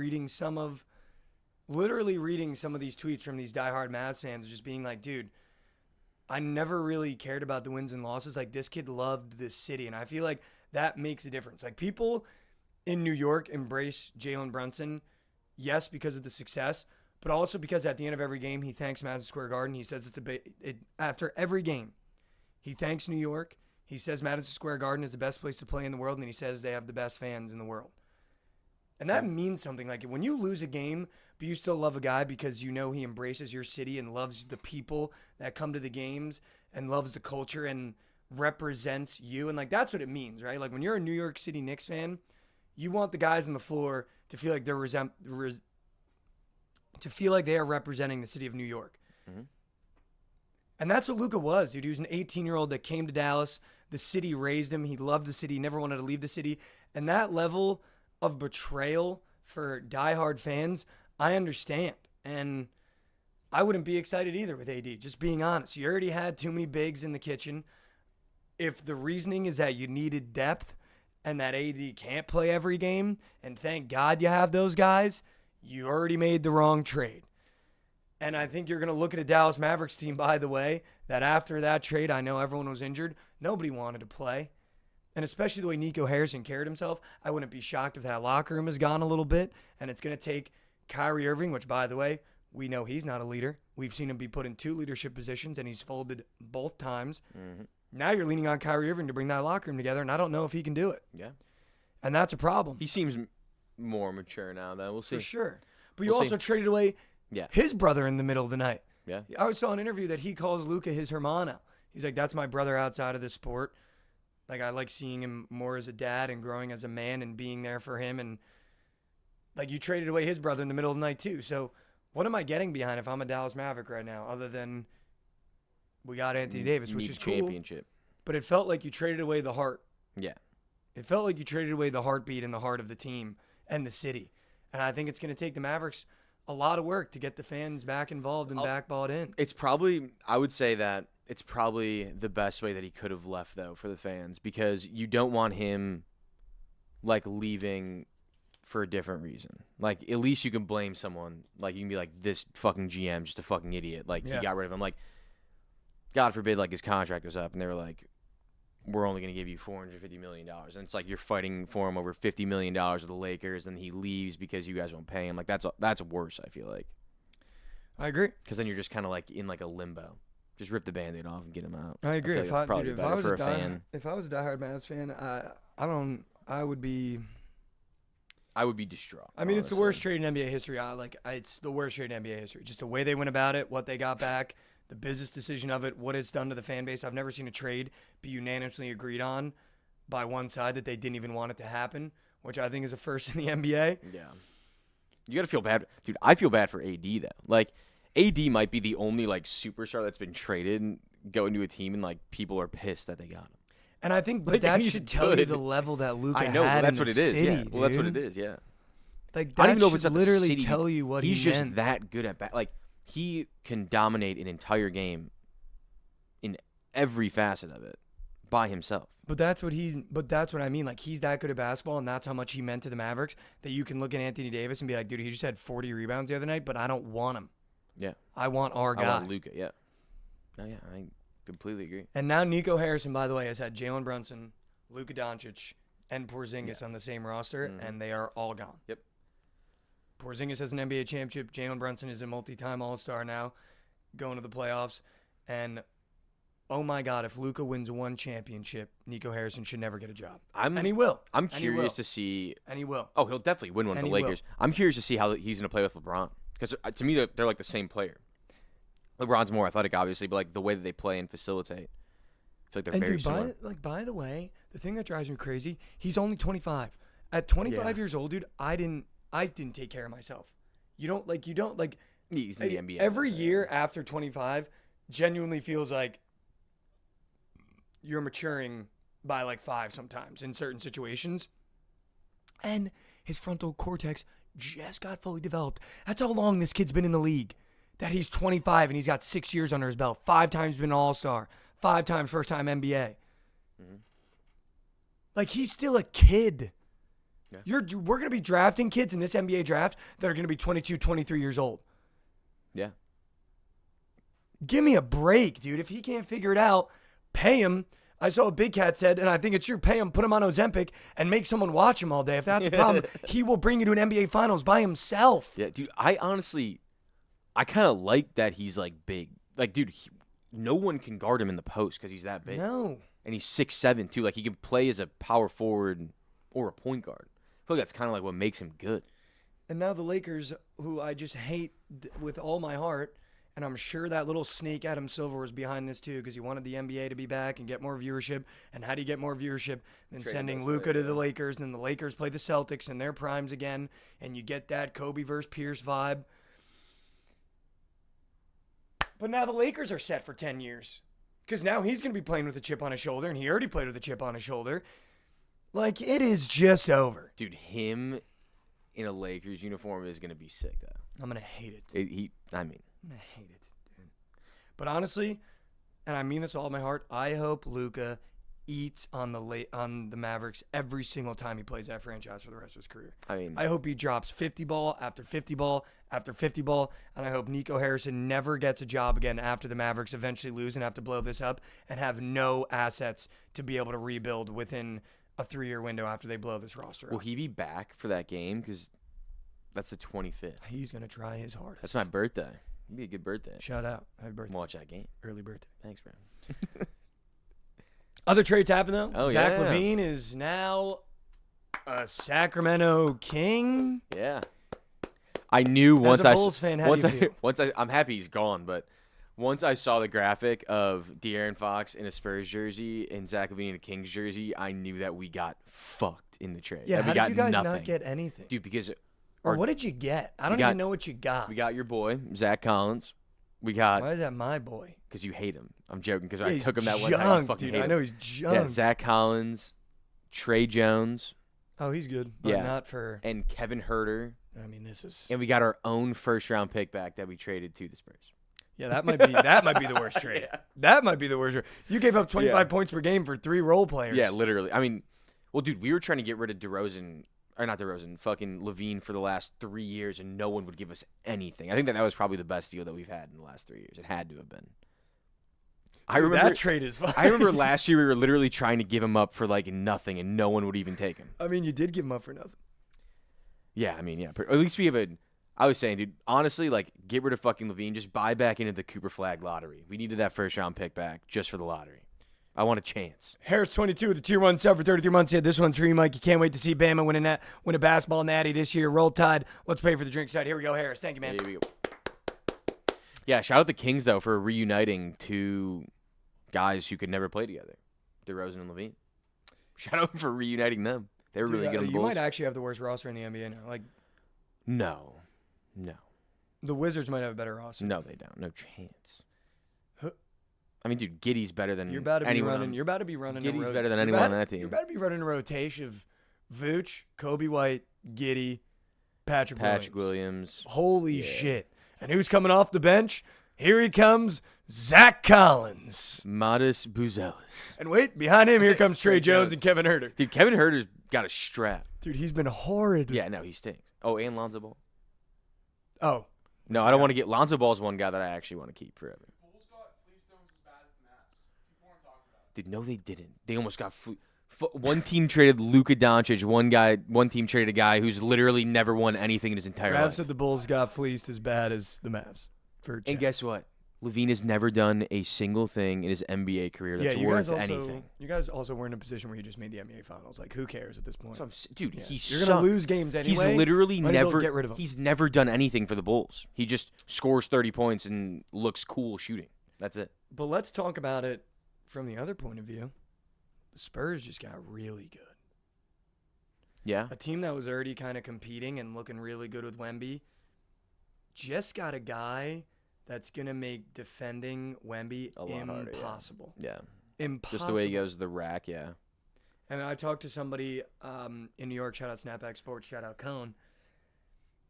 literally reading some of these tweets from these diehard Mavs fans, just being like, dude, I never really cared about the wins and losses. Like, this kid loved this city, and I feel like that makes a difference. Like, people in New York embrace Jalen Brunson, yes, because of the success, but also because at the end of every game, he thanks Madison Square Garden. He says after every game, he thanks New York. He says Madison Square Garden is the best place to play in the world, and he says they have the best fans in the world. And that means something. Like, when you lose a game, but you still love a guy because you know he embraces your city and loves the people that come to the games and loves the culture and represents you. And, like, that's what it means, right? Like, when you're a New York City Knicks fan, you want the guys on the floor to feel like they are representing the city of New York. Mm-hmm. And that's what Luka was, dude. He was an 18-year-old that came to Dallas. The city raised him. He loved the city. He never wanted to leave the city. And that level of betrayal for diehard fans, I understand. And I wouldn't be excited either with AD, just being honest. You already had too many bigs in the kitchen. If the reasoning is that you needed depth and that AD can't play every game, and thank God you have those guys, you already made the wrong trade. And I think you're going to look at a Dallas Mavericks team, by the way, that after that trade, I know everyone was injured. Nobody wanted to play. And especially the way Nico Harrison carried himself, I wouldn't be shocked if that locker room has gone a little bit. And it's going to take Kyrie Irving, which, by the way, we know he's not a leader. We've seen him be put in 2 leadership positions, and he's folded both times. Mm-hmm. Now you're leaning on Kyrie Irving to bring that locker room together, and I don't know if he can do it. Yeah. And that's a problem. He seems more mature now, though. We'll see. For sure. But you also traded away his brother in the middle of the night. Yeah. I saw an interview that he calls Luka his hermano. He's like, that's my brother outside of the sport. Like, I like seeing him more as a dad and growing as a man and being there for him. And, like, you traded away his brother in the middle of the night, too. So, what am I getting behind if I'm a Dallas Maverick right now, other than we got Anthony Davis, which is cool. Championship. But it felt like you traded away the heart. Yeah. It felt like you traded away the heartbeat and the heart of the team and the city. And I think it's going to take the Mavericks a lot of work to get the fans back involved and back bought in. I would say that it's probably the best way that he could have left, though, for the fans, because you don't want him, like, leaving for a different reason. Like, at least you can blame someone. Like, you can be like, this fucking GM, just a fucking idiot. Like, he got rid of him. Like, God forbid, like, his contract was up, and they were like, we're only going to give you $450 million. And it's like you're fighting for him over $50 million with the Lakers, and he leaves because you guys won't pay him. Like, that's worse, I feel like. I agree. Because then you're just kind of, like, in, like, a limbo. Just rip the Band-Aid off and get him out. I agree. If I was a diehard Mavs fan, I would be distraught. I mean, it's the worst trade in NBA history. It's the worst trade in NBA history. Just the way they went about it, what they got back, the business decision of it, what it's done to the fan base. I've never seen a trade be unanimously agreed on by one side that they didn't even want it to happen, which I think is a first in the NBA. Yeah. You got to feel bad. Dude, I feel bad for AD, though. Like, AD might be the only, like, superstar that's been traded and go into a team, and, like, people are pissed that they got him. And I think that should tell you the level that Luka had in the city. That's what it is. Yeah. Well, that's what it is, yeah. Like, that I don't even know if it's literally tell you what he's just that good at like, he can dominate an entire game in every facet of it by himself. But that's what I mean. Like, he's that good at basketball, and that's how much he meant to the Mavericks, that you can look at Anthony Davis and be like, dude, he just had 40 rebounds the other night, but I don't want him. Yeah. I want our guy. I want Luka, yeah. No, yeah, I completely agree. And now Nico Harrison, by the way, has had Jalen Brunson, Luka Doncic, and Porzingis on the same roster, and they are all gone. Yep. Porzingis has an NBA championship. Jalen Brunson is a multi-time All-Star now, going to the playoffs. And, oh, my God, if Luka wins one championship, Nico Harrison should never get a job. And he will. I'm curious to see. And he will. Oh, he'll definitely win one with the Lakers. I'm curious to see how he's going to play with LeBron. Because to me, they're like the same player. LeBron's more athletic, obviously, but like the way that they play and facilitate, I feel like they're very similar. By the way, the thing that drives me crazy, he's only 25. At 25 years old, dude, I didn't take care of myself. You don't like He's in the NBA. Every year after 25 genuinely feels like you're maturing by like 5 sometimes in certain situations. And his frontal cortex just got fully developed. That's how long this kid's been in the league. That he's 25 and he's got 6 years under his belt. 5 times been an All-Star. 5 times first-time NBA. Mm-hmm. Like, he's still a kid. Yeah. We're going to be drafting kids in this NBA draft that are going to be 22, 23 years old. Yeah. Give me a break, dude. If he can't figure it out, pay him. I saw a Big Cat said, and I think it's true, pay him, put him on Ozempic, and make someone watch him all day. If that's a problem, he will bring you to an NBA Finals by himself. Yeah, dude, I kind of like that he's, like, big. Like, dude, no one can guard him in the post because he's that big. No. And he's 6'7", too. Like, he can play as a power forward or a point guard. I feel like that's kind of like what makes him good. And now the Lakers, who I just hate with all my heart, and I'm sure that little snake Adam Silver was behind this too because he wanted the NBA to be back and get more viewership. And how do you get more viewership than sending Luka to the Lakers, and then the Lakers play the Celtics in their primes again, and you get that Kobe versus Pierce vibe. But now the Lakers are set for 10 years because now he's going to be playing with a chip on his shoulder, and he already played with a chip on his shoulder. Like, it is just over. Dude, him in a Lakers uniform is going to be sick, though. I'm going to hate it. I'm going to hate it, dude. But honestly, and I mean this with all my heart, I hope Luka eats on the Mavericks every single time he plays that franchise for the rest of his career. I hope he drops 50 ball after 50 ball after 50 ball, and I hope Nico Harrison never gets a job again after the Mavericks eventually lose and have to blow this up and have no assets to be able to rebuild within a 3-year window after they blow this roster up. Will he be back for that game? Because that's the 25th. He's going to try his hardest. That's my birthday. It'd be a good birthday. Shout out. Happy birthday. Watch that game. Early birthday. Thanks, bro. Other trades happen, though. Oh, Zach LaVine is now a Sacramento King. Yeah. I knew once As a Bulls fan, how do you feel? I'm happy he's gone, but once I saw the graphic of De'Aaron Fox in a Spurs jersey and Zach LaVine in a Kings jersey, I knew that we got fucked in the trade. Yeah, how did you guys not get anything? Dude, because... Or what did you get? I don't even know what you got. We got your boy, Zach Collins. Why is that my boy? Because you hate him. I'm joking because I took him that one time. Dude, I know he's junk. Yeah, Zach Collins, Trey Jones. Oh, he's good. But not for... And Kevin Huerter. I mean, this is... And we got our own first-round pick back that we traded to the Spurs. Yeah, that might be the worst trade. Yeah. That might be the worst trade. You gave up 25 points per game for 3 role players. Yeah, literally. I mean, well, dude, we were trying to get rid of fucking Levine for the last 3 years, and no one would give us anything. I think that was probably the best deal that we've had in the last 3 years. It had to have been. I remember that trade is fine. I remember last year we were literally trying to give him up for like nothing, and no one would even take him. I mean, you did give him up for nothing. Yeah, I mean, yeah. At least we have a. I was saying, dude, honestly, like, get rid of fucking Levine. Just buy back into the Cooper Flag lottery. We needed that first-round pick back just for the lottery. I want a chance. Harris 22 with the Tier 1 sub for 33 months. Yeah, this one's for you, Mike. You can't wait to see Bama win a basketball natty this year. Roll Tide. Let's pay for the drink side. Here we go, Harris. Thank you, man. Here we go. Yeah, shout out the Kings, though, for reuniting two guys who could never play together, DeRozan and Levine. Shout out for reuniting them. They were really good on the You Bulls. might actually have the worst roster in the NBA now. Like, No. The Wizards might have a better roster. No, they don't. No chance. I mean, dude, Giddy's better than You're about to be anyone. running. Giddy's better than anyone on that team. You're about to be running a rotation of Vooch, Kobe White, Giddy, Patrick Williams. Holy shit. And who's coming off the bench? Here he comes, Zach Collins. Modest Buzelis. And wait, behind him, here comes Trey Jones and Kevin Huerter. Dude, Kevin Huerter's got a strap. Dude, he's been horrid. Yeah, no, he stinks. Oh, and Lonzo Ball. Oh, No, I don't want to get Lonzo Ball's one guy that I actually want to keep forever. Bulls got fleeced almost as bad as the Mavs. People weren't talking about it. Dude, no, they didn't. They almost got one team traded Luka Doncic. One team traded a guy who's literally never won anything in his entire Ravs life. said the Bulls got fleeced as bad as the Mavs. And guess what? Levine has never done a single thing in his NBA career that's worth anything. You guys also were in a position where you just made the NBA Finals. Like, who cares at this point? Dude, Yeah. he's You're gonna lose games anyway. He's literally Might as well never. get rid of him. He's never done anything for the Bulls. He just scores 30 points and looks cool shooting. That's it. But let's talk about it from the other point of view. The Spurs just got really good. Yeah. A team that was already kind of competing and looking really good with Wemby just got a guy that's going to make defending Wemby A lot harder, impossible. Yeah. Impossible. Just the way he goes to the rack, yeah. And I talked to somebody in New York, shout out Snapback Sports, shout out Cone,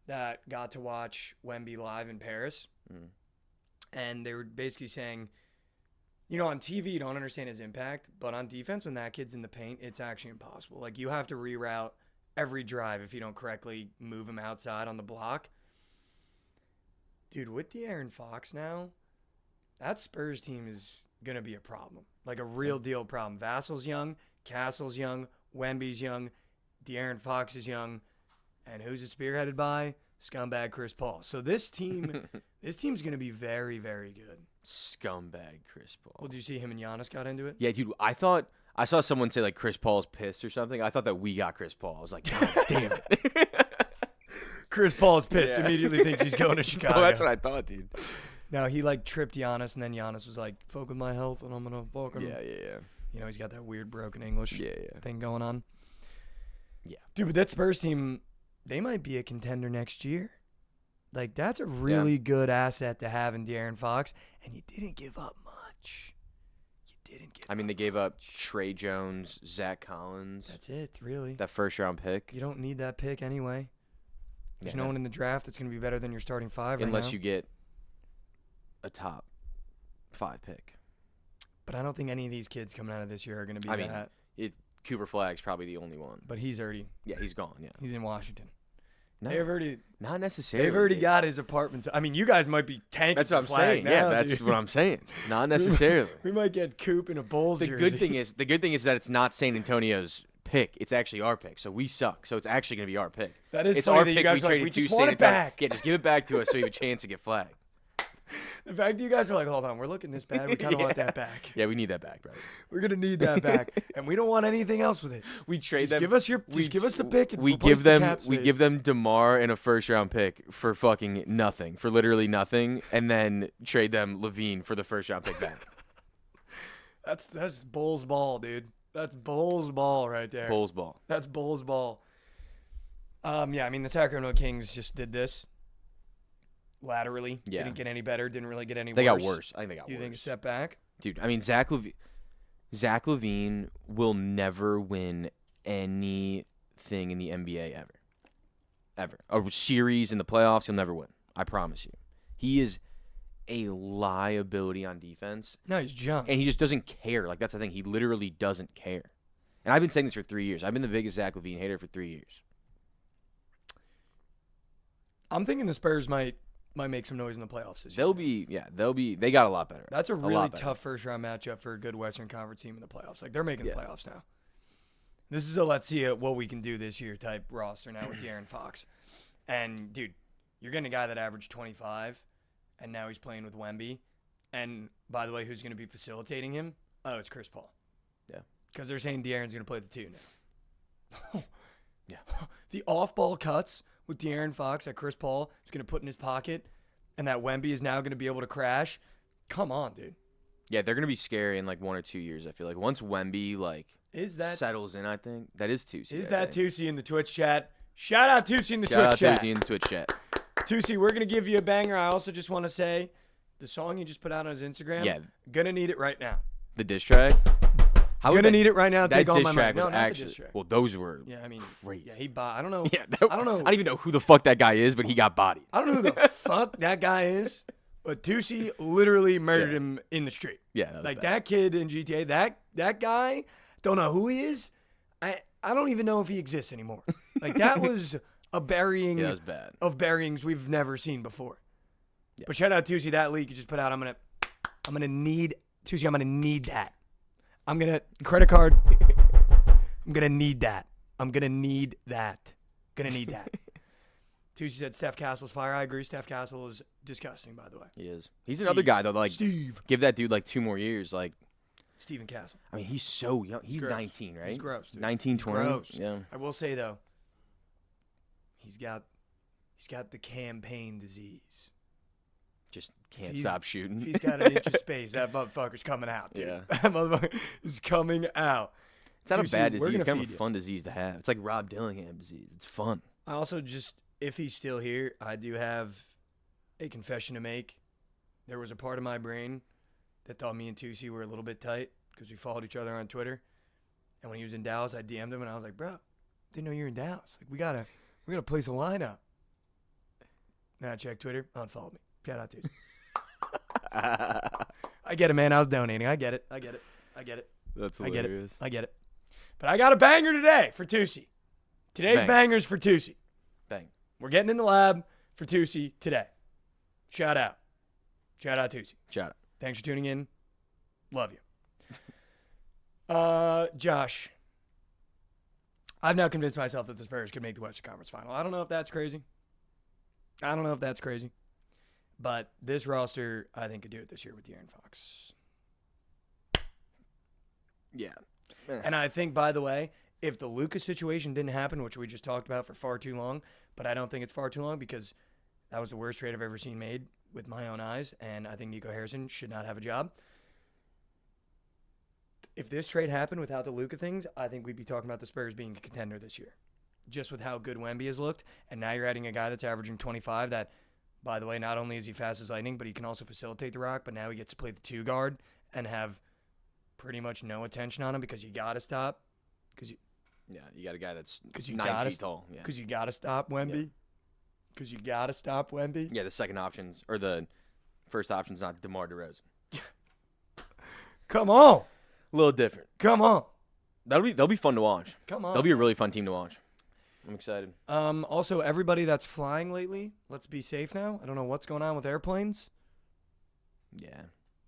that got to watch Wemby live in Paris. Mm. And they were basically saying, you know, on TV, you don't understand his impact, but on defense, when that kid's in the paint, it's actually impossible. Like, you have to reroute every drive if you don't correctly move him outside on the block. Dude, with De'Aaron Fox now, that Spurs team is going to be a problem. Like a real deal problem. Vassal's young, Castle's young, Wemby's young, De'Aaron Fox is young, and who's it spearheaded by? Scumbag Chris Paul. So this team, this team's going to be very, very good. Scumbag Chris Paul. Well, did you see him and Giannis got into it? Yeah, dude, I saw someone say like Chris Paul's pissed or something. I thought that we got Chris Paul. I was like, God damn it. Chris Paul's pissed. Yeah. Immediately thinks he's going to Chicago. Oh, that's what I thought, dude. Now, he, like, tripped Giannis, and then Giannis was like, fuck with my health, and I'm going to fuck him. Yeah. You know, he's got that weird broken English Yeah. thing going on. Yeah. Dude, but that Spurs team, they might be a contender next year. Like, that's a really good asset to have in De'Aaron Fox, and you didn't give up much. I mean, they gave up Trey Jones, Zach Collins. That's it, really. That first-round pick. You don't need that pick anyway. There's Yeah. no one in the draft that's going to be better than your starting five right Unless now. you get a top 5 pick. But I don't think any of these kids coming out of this year are going to be I mean, that. Cooper Flagg's probably the only one. But he's already Yeah, he's gone, yeah. he's in Washington. No, They've not necessarily. already dude. got his apartment. I mean, you guys might be tanking. That's what I'm for Flagg saying. now, Yeah, that's dude. what I'm saying. Not necessarily. We might get Coop in a Bulls The jersey. good thing is that it's not San Antonio's pick. It's actually our pick. So we suck. So it's actually going to be our pick. That is it's funny our that you pick. guys are like, traded we to just San want it Antonio. back. Yeah, just give it back to us so we have a chance to get flagged. The fact that you guys are like, hold on, we're looking this bad. We kind of want that back. Yeah, we need that back, brother. We're gonna need that back, and we don't want anything else with it. We trade Just them. give us give us the pick. And We replace give the them cap we space. give them DeMar and a first-round pick for fucking nothing, for literally nothing, and then trade them Levine for the first-round pick back. That's Bulls ball, dude. That's Bulls ball right there. Bulls ball. That's Bulls ball. Yeah, I mean the Sacramento Kings just did this laterally. Yeah. Didn't get any better. Didn't really get any They worse. got worse. I think they got You worse. think a step back? Dude, I mean, Zach Levine will never win anything in the NBA ever. Ever. A series in the playoffs, he'll never win. I promise you. He is a liability on defense, No, he's junk. and he just doesn't care. Like, that's the thing. He literally doesn't care. And I've been saying this for 3 years. I've been the biggest Zach Levine hater for 3 years. I'm thinking the Spurs might make some noise in the playoffs this year. They got a lot better. That's a lot really better. tough first round matchup for a good Western Conference team in the playoffs. Like they're making the Yeah. playoffs now. This is a let's see what we can do this year type roster now with De'Aaron Fox. And dude, you're getting a guy that averaged 25, and now he's playing with Wemby. And by the way, who's going to be facilitating him? Oh, it's Chris Paul. Yeah. Because they're saying De'Aaron's going to play the 2 now. Yeah. The off-ball cuts with De'Aaron Fox that Chris Paul is going to put in his pocket, and that Wemby is now going to be able to crash. Come on, dude. Yeah, they're going to be scary in like 1 or 2 years, I feel like. Once Wemby settles in, I think. That is Tusi. Is I that think. Tusi in the Twitch chat? Shout out Tusi in the Shout out Twitch chat. Tusi in the Twitch chat. Tusi, we're going to give you a banger. I also just want to say the song you just put out on his Instagram, Yeah. gonna need it right now. The diss track? How would Gonna that- need it right now. That Take all diss my track money. was No, not the actually diss track. well. Those were Yeah, I mean, crazy. yeah, he bought. I don't know. Yeah, I don't know. I don't even know who the fuck that guy is, but he got bodied. I don't know who the fuck that guy is, but Tusi literally murdered him in the street. Yeah, that was Like bad. that kid in GTA, that guy, don't know who he is. I don't even know if he exists anymore. Like that was a burying Yeah, that was bad. of buryings we've never seen before. Yeah. But shout out Tusi, that leak you just put out. I'm gonna need Tusi. I'm gonna need that. I'm gonna credit card. I'm gonna need that. I'm gonna need that. Gonna need that. Tusi said Steph Castle's fire. I agree. Steph Castle is disgusting, by the way. He is. He's another guy though. Like Steve. give that dude like 2 more years. Like Steven Castle. I mean, he's so young. He's gross. 19, right? He's gross, dude. 19, 20. Gross. Yeah. I will say though, he's got the campaign disease. Just can't He's- stop shooting. If he's got an inch of space, that motherfucker's coming out, dude. Yeah. That motherfucker is coming out. It's not a Tusi, bad we're disease. It's gonna kind of feed a you. fun disease to have. It's like Rob Dillingham disease. It's fun. I also just, if he's still here, I do have a confession to make. There was a part of my brain that thought me and Tusi were a little bit tight because we followed each other on Twitter. And when he was in Dallas, I DM'd him and I was like, bro, didn't know you were in Dallas. Like, we gotta place a lineup. Now I checked Twitter, unfollowed me. Shout out Tusi. I get it, man. I was donating. I get it. That's I get it. hilarious. I get it. But I got a banger today for Tusi. Today's Bang. banger's for Tusi. Bang. We're getting in the lab for Tusi today. Shout out. Shout out Tusi. Shout out. Thanks for tuning in. Love you. Josh. I've now convinced myself that the Spurs could make the Western Conference Final. I don't know if that's crazy. But this roster, I think, could do it this year with De'Aaron Fox. Yeah. And I think, by the way, if the Luka situation didn't happen, which we just talked about for far too long, but I don't think it's far too long because that was the worst trade I've ever seen made with my own eyes, and I think Nico Harrison should not have a job. If this trade happened without the Luka things, I think we'd be talking about the Spurs being a contender this year. Just with how good Wemby has looked, and now you're adding a guy that's averaging 25 that, by the way, not only is he fast as lightning, but he can also facilitate the rock, but now he gets to play the 2 guard and have pretty much no attention on him because you got to stop. Yeah, you got a guy that's you 9 feet tall. Yeah. Because you got to stop Wemby. Because you got to stop Wemby. Yeah, the second options or the first option's not DeMar DeRozan. Come on. A little different. Come on. They'll be fun to watch. Come on. They'll be a really fun team to watch. I'm excited. Also, everybody that's flying lately, let's be safe now. I don't know what's going on with airplanes, Yeah.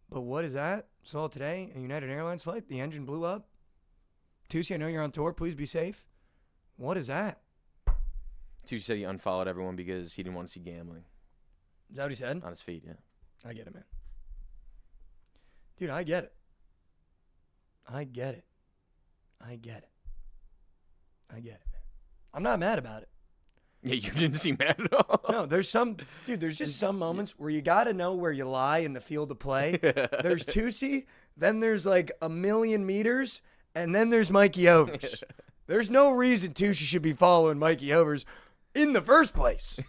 but what is that? Saw it today, a United Airlines flight. The engine blew up. Tusi, I know you're on tour. Please be safe. What is that? Tucci said he unfollowed everyone because he didn't want to see gambling Is that what he said? on his feed. Yeah. I get it, man. Dude, I get it. I get it, man. I'm not mad about it. Yeah, you didn't seem mad at all. No, there's just some moments where you got to know where you lie in the field of play. There's Tusi, then there's like 1,000,000 meters, and then there's Mikey Overs. There's no reason Tusi should be following Mikey Overs in the first place.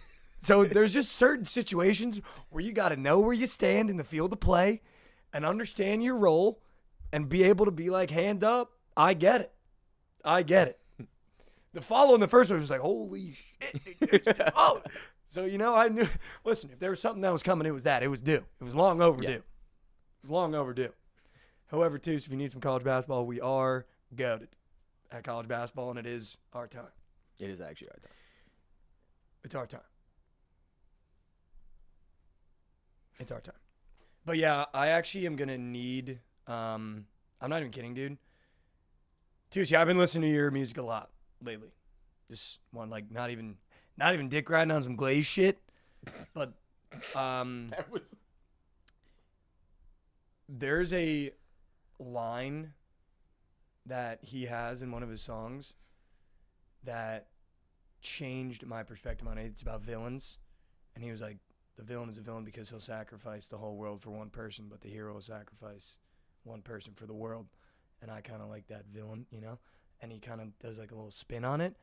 So there's just certain situations where you got to know where you stand in the field of play and understand your role and be able to be like, hand up. I get it. The follow in the first one was like, holy shit. Oh. So, I knew. Listen, if there was something that was coming, it was that. It was due. It was long overdue. Yeah. It was long overdue. However, too, if you need some college basketball, we are goated at college basketball, and it is our time. It is actually our time. It's our time. It's our time. But, yeah, I actually am going to need I'm not even kidding, dude. Tusi, I've been listening to your music a lot lately. Just one, like, not even dick riding on some Glaze shit. But there's a line that he has in one of his songs that changed my perspective on it. It's about villains. And he was like, the villain is a villain because he'll sacrifice the whole world for one person, but the hero will sacrifice one person for the world. And I kind of like that villain, and he kind of does like a little spin on it.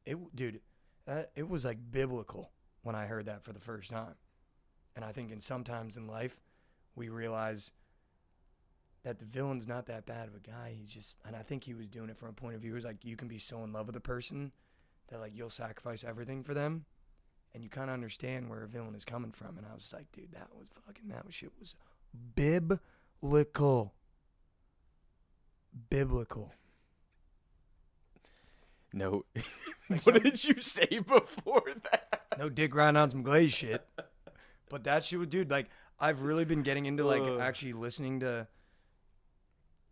It was like biblical when I heard that for the first time. And I think sometimes in life we realize that the villain's not that bad of a guy. And I think he was doing it from a point of view. It was like, you can be so in love with a person that like you'll sacrifice everything for them. And you kind of understand where a villain is coming from. And I was like, dude, that shit was biblical. No. Like What did you say before that? No dick riding on some Glaze shit. But that shit, dude, like, I've really been getting into, like, actually listening to,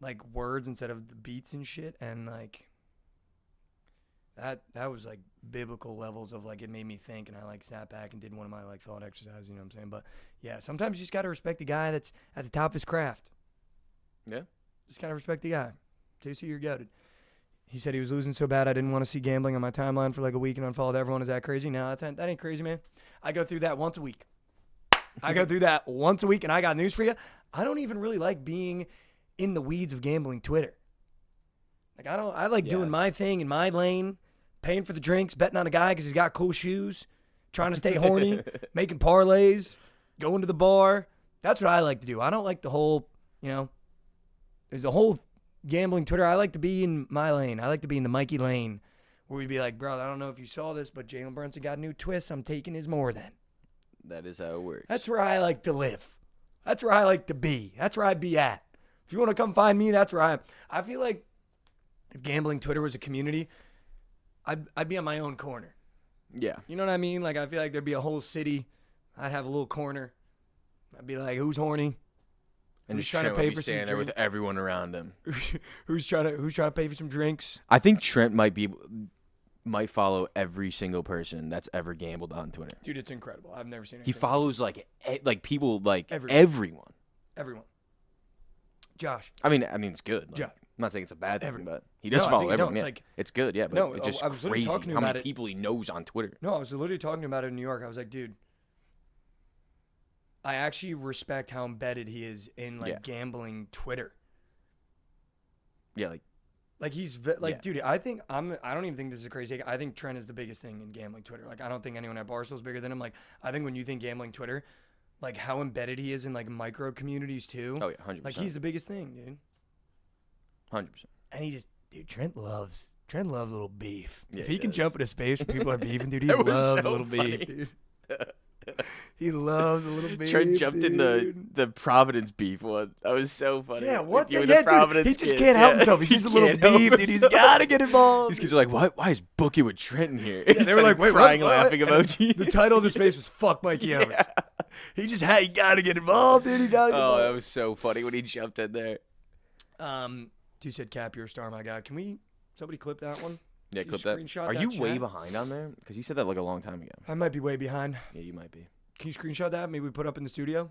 like, words instead of the beats and shit. And, like, that was, like, biblical levels of, like, it made me think. And I, like, sat back and did one of my, like, thought exercises, you know what I'm saying? But, yeah, sometimes you just got to respect the guy that's at the top of his craft. Yeah. Just got to respect the guy. JC, you're goated. He said he was losing so bad I didn't want to see gambling on my timeline for like a week and unfollowed everyone. Is that crazy? No, that ain't crazy, man. I go through that once a week. I go through that once a week, and I got news for you. I don't even really like being in the weeds of gambling Twitter. Like, I like doing my thing in my lane, paying for the drinks, betting on a guy because he's got cool shoes, trying to stay horny, making parlays, going to the bar. That's what I like to do. I don't like the whole, there's a whole gambling Twitter. I like to be in my lane. I like to be in the Mikey lane where we'd be like, bro, I don't know if you saw this, but Jalen Brunson got a new twist. I'm taking his more than. That is how it works. That's where I like to live. That's where I like to be. That's where I'd be at. If you want to come find me, that's where I am. I feel like if gambling Twitter was a community, I'd be on my own corner. Yeah. You know what I mean? Like, I feel like there'd be a whole city. I'd have a little corner. I'd be like, who's horny? And who's just trying to pay for some there with drinks? everyone around him. who's trying to pay for some drinks? I think Trent might follow every single person that's ever gambled on Twitter. Dude, it's incredible. I've never seen it. He follows like people like Everyone. everyone. Josh. I mean it's good. Like, Josh. I'm not saying it's a bad thing, Everyone. but he does No, I follow think- no, everyone. it's Yeah. like- It's good, yeah, but No, it's just I was literally crazy talking how about many it. people he knows on Twitter. No, I was literally talking about it in New York. I was like, dude, I actually respect how embedded he is in gambling Twitter. Yeah, Like he's dude. I don't even think this is a crazy take. I think Trent is the biggest thing in gambling Twitter. Like I don't think anyone at Barstool is bigger than him. Like I think when you think gambling Twitter, like how embedded he is in like micro communities too. Oh yeah, 100%. Like he's the biggest thing, dude. 100%. And he just, dude, Trent loves a little beef. Yeah, if he he can does. jump in a space where people are beefing, dude, he That was loves a so little funny. beef, dude. He loves a little beef. Trent jumped in dude. the Providence beef one. That was so funny. Yeah, what With you the and yeah, the Providence dude, he just kids. can't help Yeah. himself. He sees a little can't help beef, dude. He's himself. got to get involved. These kids are like, why is Bookit with Trent in here? Yeah, they were like, wait, crying, what? laughing And emojis. The title of the space was "Fuck Mikey Over." He just he got to get involved, dude. He got to get Oh, involved. that was so funny when he jumped in there. You said Cap, you're a star, my guy. Can somebody clip that one? Yeah, You clip that. screenshot Are that you chat? way behind on there? Because he said that like a long time ago. I might be way behind. Yeah, you might be. Can you screenshot that? Maybe we put up in the studio.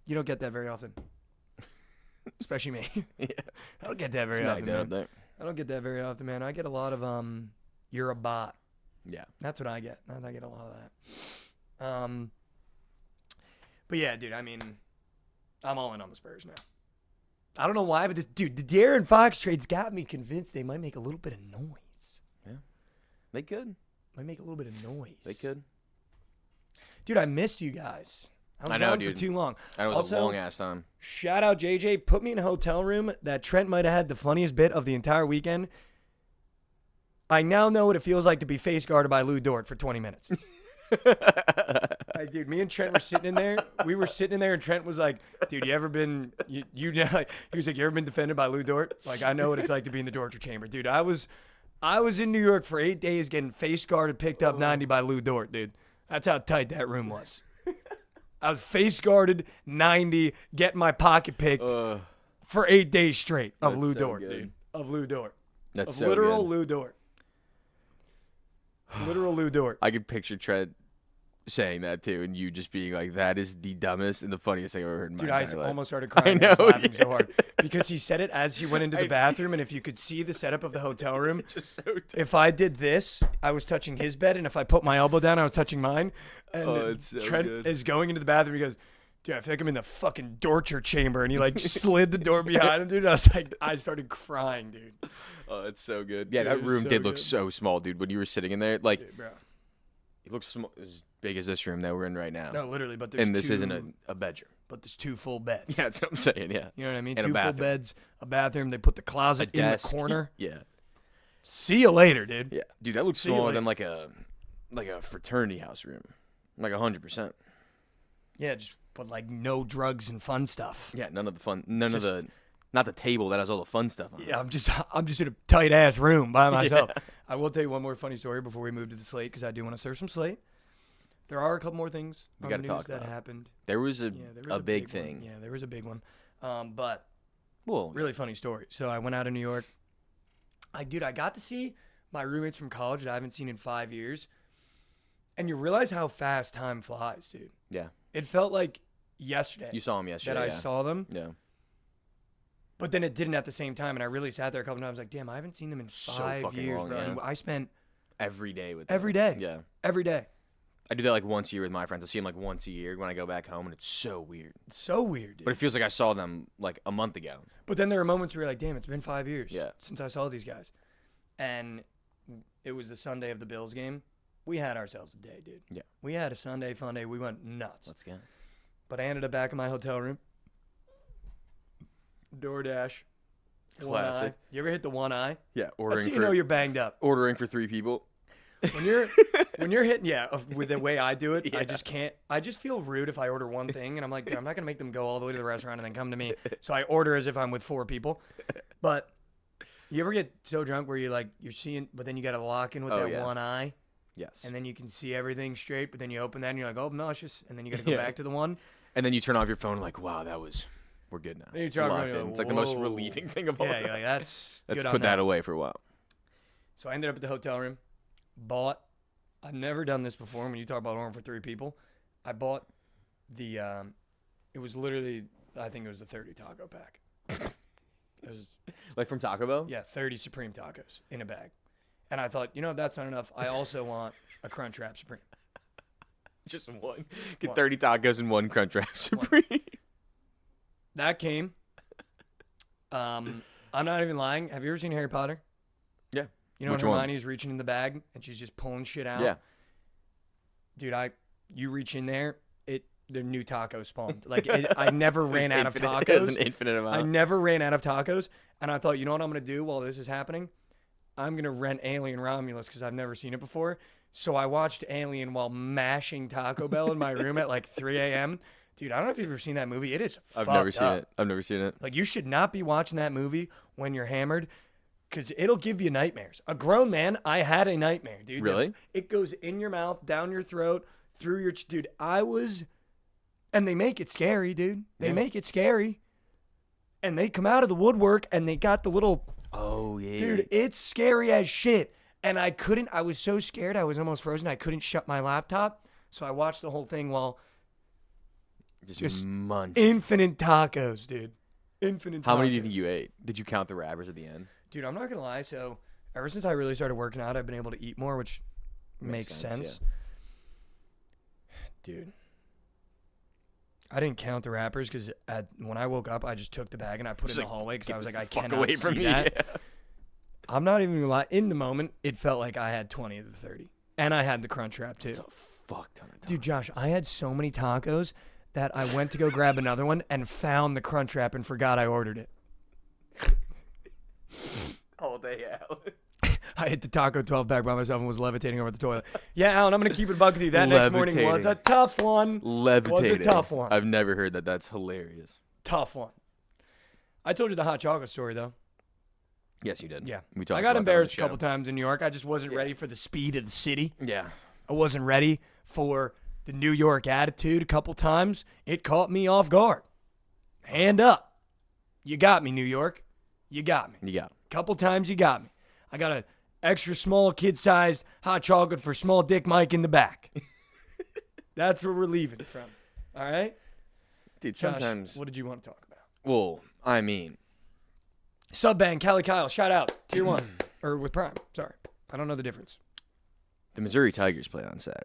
You don't get that very often, especially me. Yeah. I don't get that very Smack often, that man. up there. I don't get that very often, man. I get a lot of you're a bot. Yeah. That's what I get. I get a lot of that. But yeah, dude. I mean, I'm all in on the Spurs now. I don't know why, but the De'Aaron Fox trade's got me convinced they might make a little bit of noise. Yeah. They could. Might make a little bit of noise. They could. Dude, I missed you guys. I was I know, gone dude. for too long. That was Also, a long ass time. Shout out JJ. Put me in a hotel room that Trent might have had the funniest bit of the entire weekend. I now know what it feels like to be face guarded by Lou Dort for 20 minutes. Like, dude, me and Trent were sitting in there. We were sitting in there, and Trent was like, "Dude, you ever been? You know?" He was like, "You ever been defended by Lou Dort?" Like, I know what it's like to be in the torture chamber, dude. I was in New York for 8 days, getting face guarded, picked up 90 by Lou Dort, dude. That's how tight that room was. I was face guarded 90, getting my pocket picked for 8 days straight of That's Lou so Dort, good. dude. Of Lou Dort. That's Of so literal good. Lou Dort. Literal Lou Dort. I could picture Trent saying that too, and you just being like, "That is the dumbest and the funniest thing I've ever heard in my Dude, I entire life." almost started crying. I was know, laughing so yeah. hard because he said it as he went into the bathroom, and if you could see the setup of the hotel room, Just so dumb. if I did this, I was touching his bed, and if I put my elbow down, I was touching mine. And Oh, it's so Trent good. is going into the bathroom. He goes, "Dude, I feel like I'm in the fucking torture chamber," and he like slid the door behind him, dude. I started crying, dude. Oh, it's so good. Yeah, Dude, that it was room so did look good. so small, dude. When you were sitting in there, like Dude, bro. it looks as big as this room that we're in right now. No, literally, but there's and this two, isn't a bedroom. but there's 2 full beds. Yeah, that's what I'm saying. Yeah, You know what I mean? And a 2 full bathroom. beds, a bathroom. They put the a closet in the desk. corner. Yeah, See you later, dude. yeah, dude, that looks See you smaller later. than like a fraternity house room, like 100%. Yeah, just but like no drugs and fun stuff. Yeah, none of the fun, none Just- of the, not the table that has all the fun stuff on. it. Yeah, I'm just in a tight ass room by myself. I will tell you one more funny story before we move to the slate because I do want to serve some slate. There are a couple more things We on gotta the news talk that about. happened. There was Yeah, there was a big one. thing. Yeah, there was a big one. But Well, really funny story. So I went out of New York. I got to see my roommates from college that I haven't seen in 5 years. And you realize how fast time flies, dude. yeah. It felt like yesterday You saw him yesterday. that I yeah. saw them. Yeah. But then it didn't at the same time. And I really sat there a couple times like, damn, I haven't seen them in So 5 fucking years, long, bro. yeah. And I spent Every day with them. every day. Yeah. Every day. I do that like once a year with my friends. I see them like once a year when I go back home, and it's so weird. It's so weird, dude. But it feels like I saw them like a month ago. But then there are moments where you're like, damn, it's been 5 years Yeah. since I saw these guys. And it was the Sunday of the Bills game. We had ourselves a day, dude. Yeah. We had a Sunday fun day. We went nuts. Let's go. But I ended up back in my hotel room. DoorDash. One eye. Classic. You ever hit the one eye? Yeah, That's ordering how you for know you're banged up. ordering for 3 people. When you're hitting, with the way I do it, I just can't. I just feel rude if I order one thing, and I'm like, I'm not gonna make them go all the way to the restaurant and then come to me. So I order as if I'm with 4 people. But you ever get so drunk where you're seeing, but then you got to lock in with Oh, that yeah. one eye, Yes. and then you can see everything straight. But then you open that and you're like, oh, nauseous, and then you got to go Yeah. back to the one. And then you turn off your phone like, wow, we're good now. Then you turn off your Locked phone, you're in. like, It's like the most whoa. relieving thing of all Yeah, time. you're like, that's Let's good on put that that. away for a while. So I ended up at the hotel room, bought. I've never done this before. When you talk about ordering for 3 people, I bought the. It was literally, I think it was the 30 taco pack. It was Like from Taco Bell? 30 Supreme tacos in a bag, and I thought, if that's not enough, I also want a Crunchwrap Supreme. Just one. Get One. 30 tacos and 1 Crunchwrap Supreme. That came. I'm not even lying. Have you ever seen Harry Potter? Yeah. You know Which when one? Hermione's reaching in the bag and she's just pulling shit out? Yeah. Dude, you reach in there, the new taco spawned. I never ran out of There's tacos. an infinite amount. I never ran out of tacos, and I thought, you know what I'm gonna do while this is happening? I'm gonna rent Alien Romulus because I've never seen it before. So I watched Alien while mashing Taco Bell in my room at like 3 a.m. Dude, I don't know if you've ever seen that movie. It is I've fucked never seen up. it. I've never seen it. Like, you should not be watching that movie when you're hammered, because it'll give you nightmares. A grown man, I had a nightmare, dude. Really? It goes in your mouth, down your throat, through your... Dude, and they make it scary, dude. They Yeah. make it scary. And they come out of the woodwork, and they got the little... Oh, yeah. Dude, it's scary as shit. And I was so scared, I was almost frozen. I couldn't shut my laptop. So I watched the whole thing while... just munch. Infinite tacos, dude. Infinite tacos. How many do you think you ate? Did you count the wrappers at the end? Dude, I'm not going to lie. So ever since I really started working out, I've been able to eat more, which makes sense. Dude. I didn't count the wrappers because when I woke up, I just took the bag and I put it in the hallway because I was like, I cannot away see from me. that. Yeah. I'm not even going to lie. In the moment, it felt like I had 20 of the 30. And I had the crunch wrap too. It's a fuck ton of tacos. Dude, Josh, I had so many tacos that I went to go grab another one and found the crunch wrap and forgot I ordered it. All day out. I hit the taco 12 pack by myself and was levitating over the toilet. Yeah, Alan, I'm going to keep it buck with you. That next morning was a tough one. Levitating. Was a tough one. I've never heard that. That's hilarious. Tough one. I told you the hot chocolate story, though. Yes, you did. Yeah. We talked I got about that on the embarrassed a show. couple times in New York. I just wasn't ready for the speed of the city. Yeah. I wasn't ready for the New York attitude a couple times. It caught me off guard. Hand up. You got me, New York. You got me. You got it. Couple times you got me. I got a extra small kid-sized hot chocolate for small dick Mike in the back. That's where we're leaving from. All right? Dude, Josh, sometimes... what did you want to talk about? Well, I mean... Subbang, Cali Kyle, shout out. Tier 1. Or with Prime. Sorry. I don't know the difference. The Missouri Tigers played on Saturday.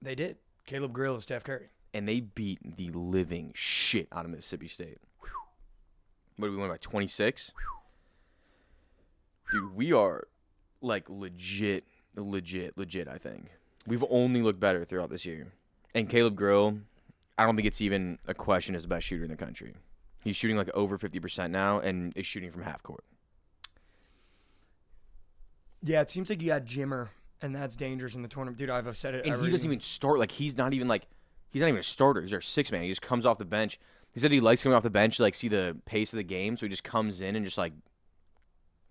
They did. Caleb Grill and Steph Curry. And they beat the living shit out of Mississippi State. What did we win by 26? Dude, we are like legit, I think. We've only looked better throughout this year. And Caleb Grill, I don't think it's even a question, is the best shooter in the country. He's shooting like over 50% now and is shooting from half court. Yeah, it seems like you got Jimmer, and that's dangerous in the tournament. Dude, I've said it. And he doesn't even start. Like, he's not even a starter. He's our sixth man. He just comes off the bench. He said he likes coming off the bench to, like, see the pace of the game, so he just comes in and just, like,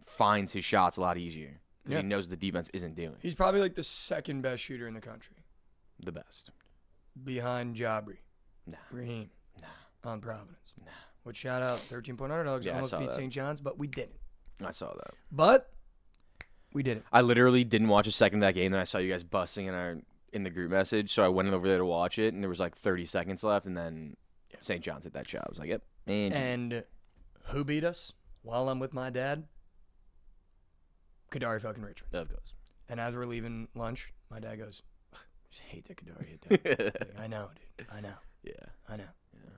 finds his shots a lot easier because Yeah. he knows the defense isn't doing. He's probably like the second best shooter in the country. The best. behind Jabri. Nah. Raheem. Nah. On Providence. Nah. Which shout out 13-point underdogs. Yeah, I Almost saw beat that. St. John's, but we didn't. I saw that. But we did it. I literally didn't watch a second of that game. Then I saw you guys busting in the group message, so I went over there to watch it, and there was like 30 seconds left, and then St. John's hit that shot. I was like, yep. And who beat us while I'm with my dad? Kadari fucking Richmond. Of course. And as we're leaving lunch, my dad goes, I just hate that Kadari hit that. Like, I know, dude. I know. Yeah. I know. Yeah.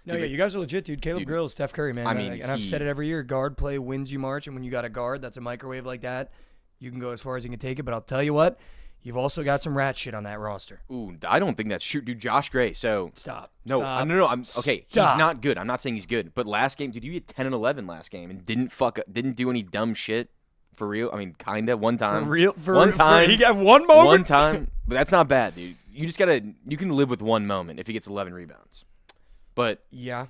No, Dude, yeah, you guys are legit, dude. Caleb dude, Grill, Steph Curry, man. I mean, and I've said it every year. Guard play wins you March, and when you got a guard that's a microwave like that, you can go as far as you can take it. But I'll tell you what, you've also got some rat shit on that roster. Ooh, I don't think that's true, dude. Josh Gray. So Stop. no, Stop. no. I'm okay. Stop. He's not good. I'm not saying he's good. But last game, dude, you had 10 and 11 last game and didn't do any dumb shit for real. I mean, kinda one time. For real? One time. He got one moment? One time. But that's not bad, dude. You can live with one moment if he gets 11 rebounds. But Yeah.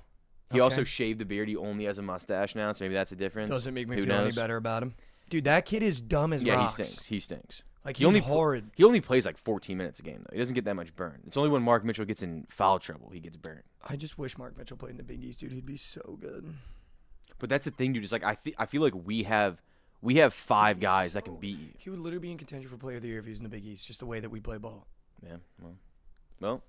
he Okay. also shaved the beard. He only has a mustache now, so maybe that's a difference. Doesn't make me Who feel any knows? better about him. Dude, that kid is dumb as Yeah, rocks. he stinks. Like, He he's only horrid. He only plays like 14 minutes a game, though. He doesn't get that much burn. It's only when Mark Mitchell gets in foul trouble he gets burned. I just wish Mark Mitchell played in the Big East, dude. He'd be so good. But that's the thing, dude. Is like I feel like we have 5 guys that can beat you. He would literally be in contention for Player of the Year if he was in the Big East, just the way that we play ball. Yeah. Well,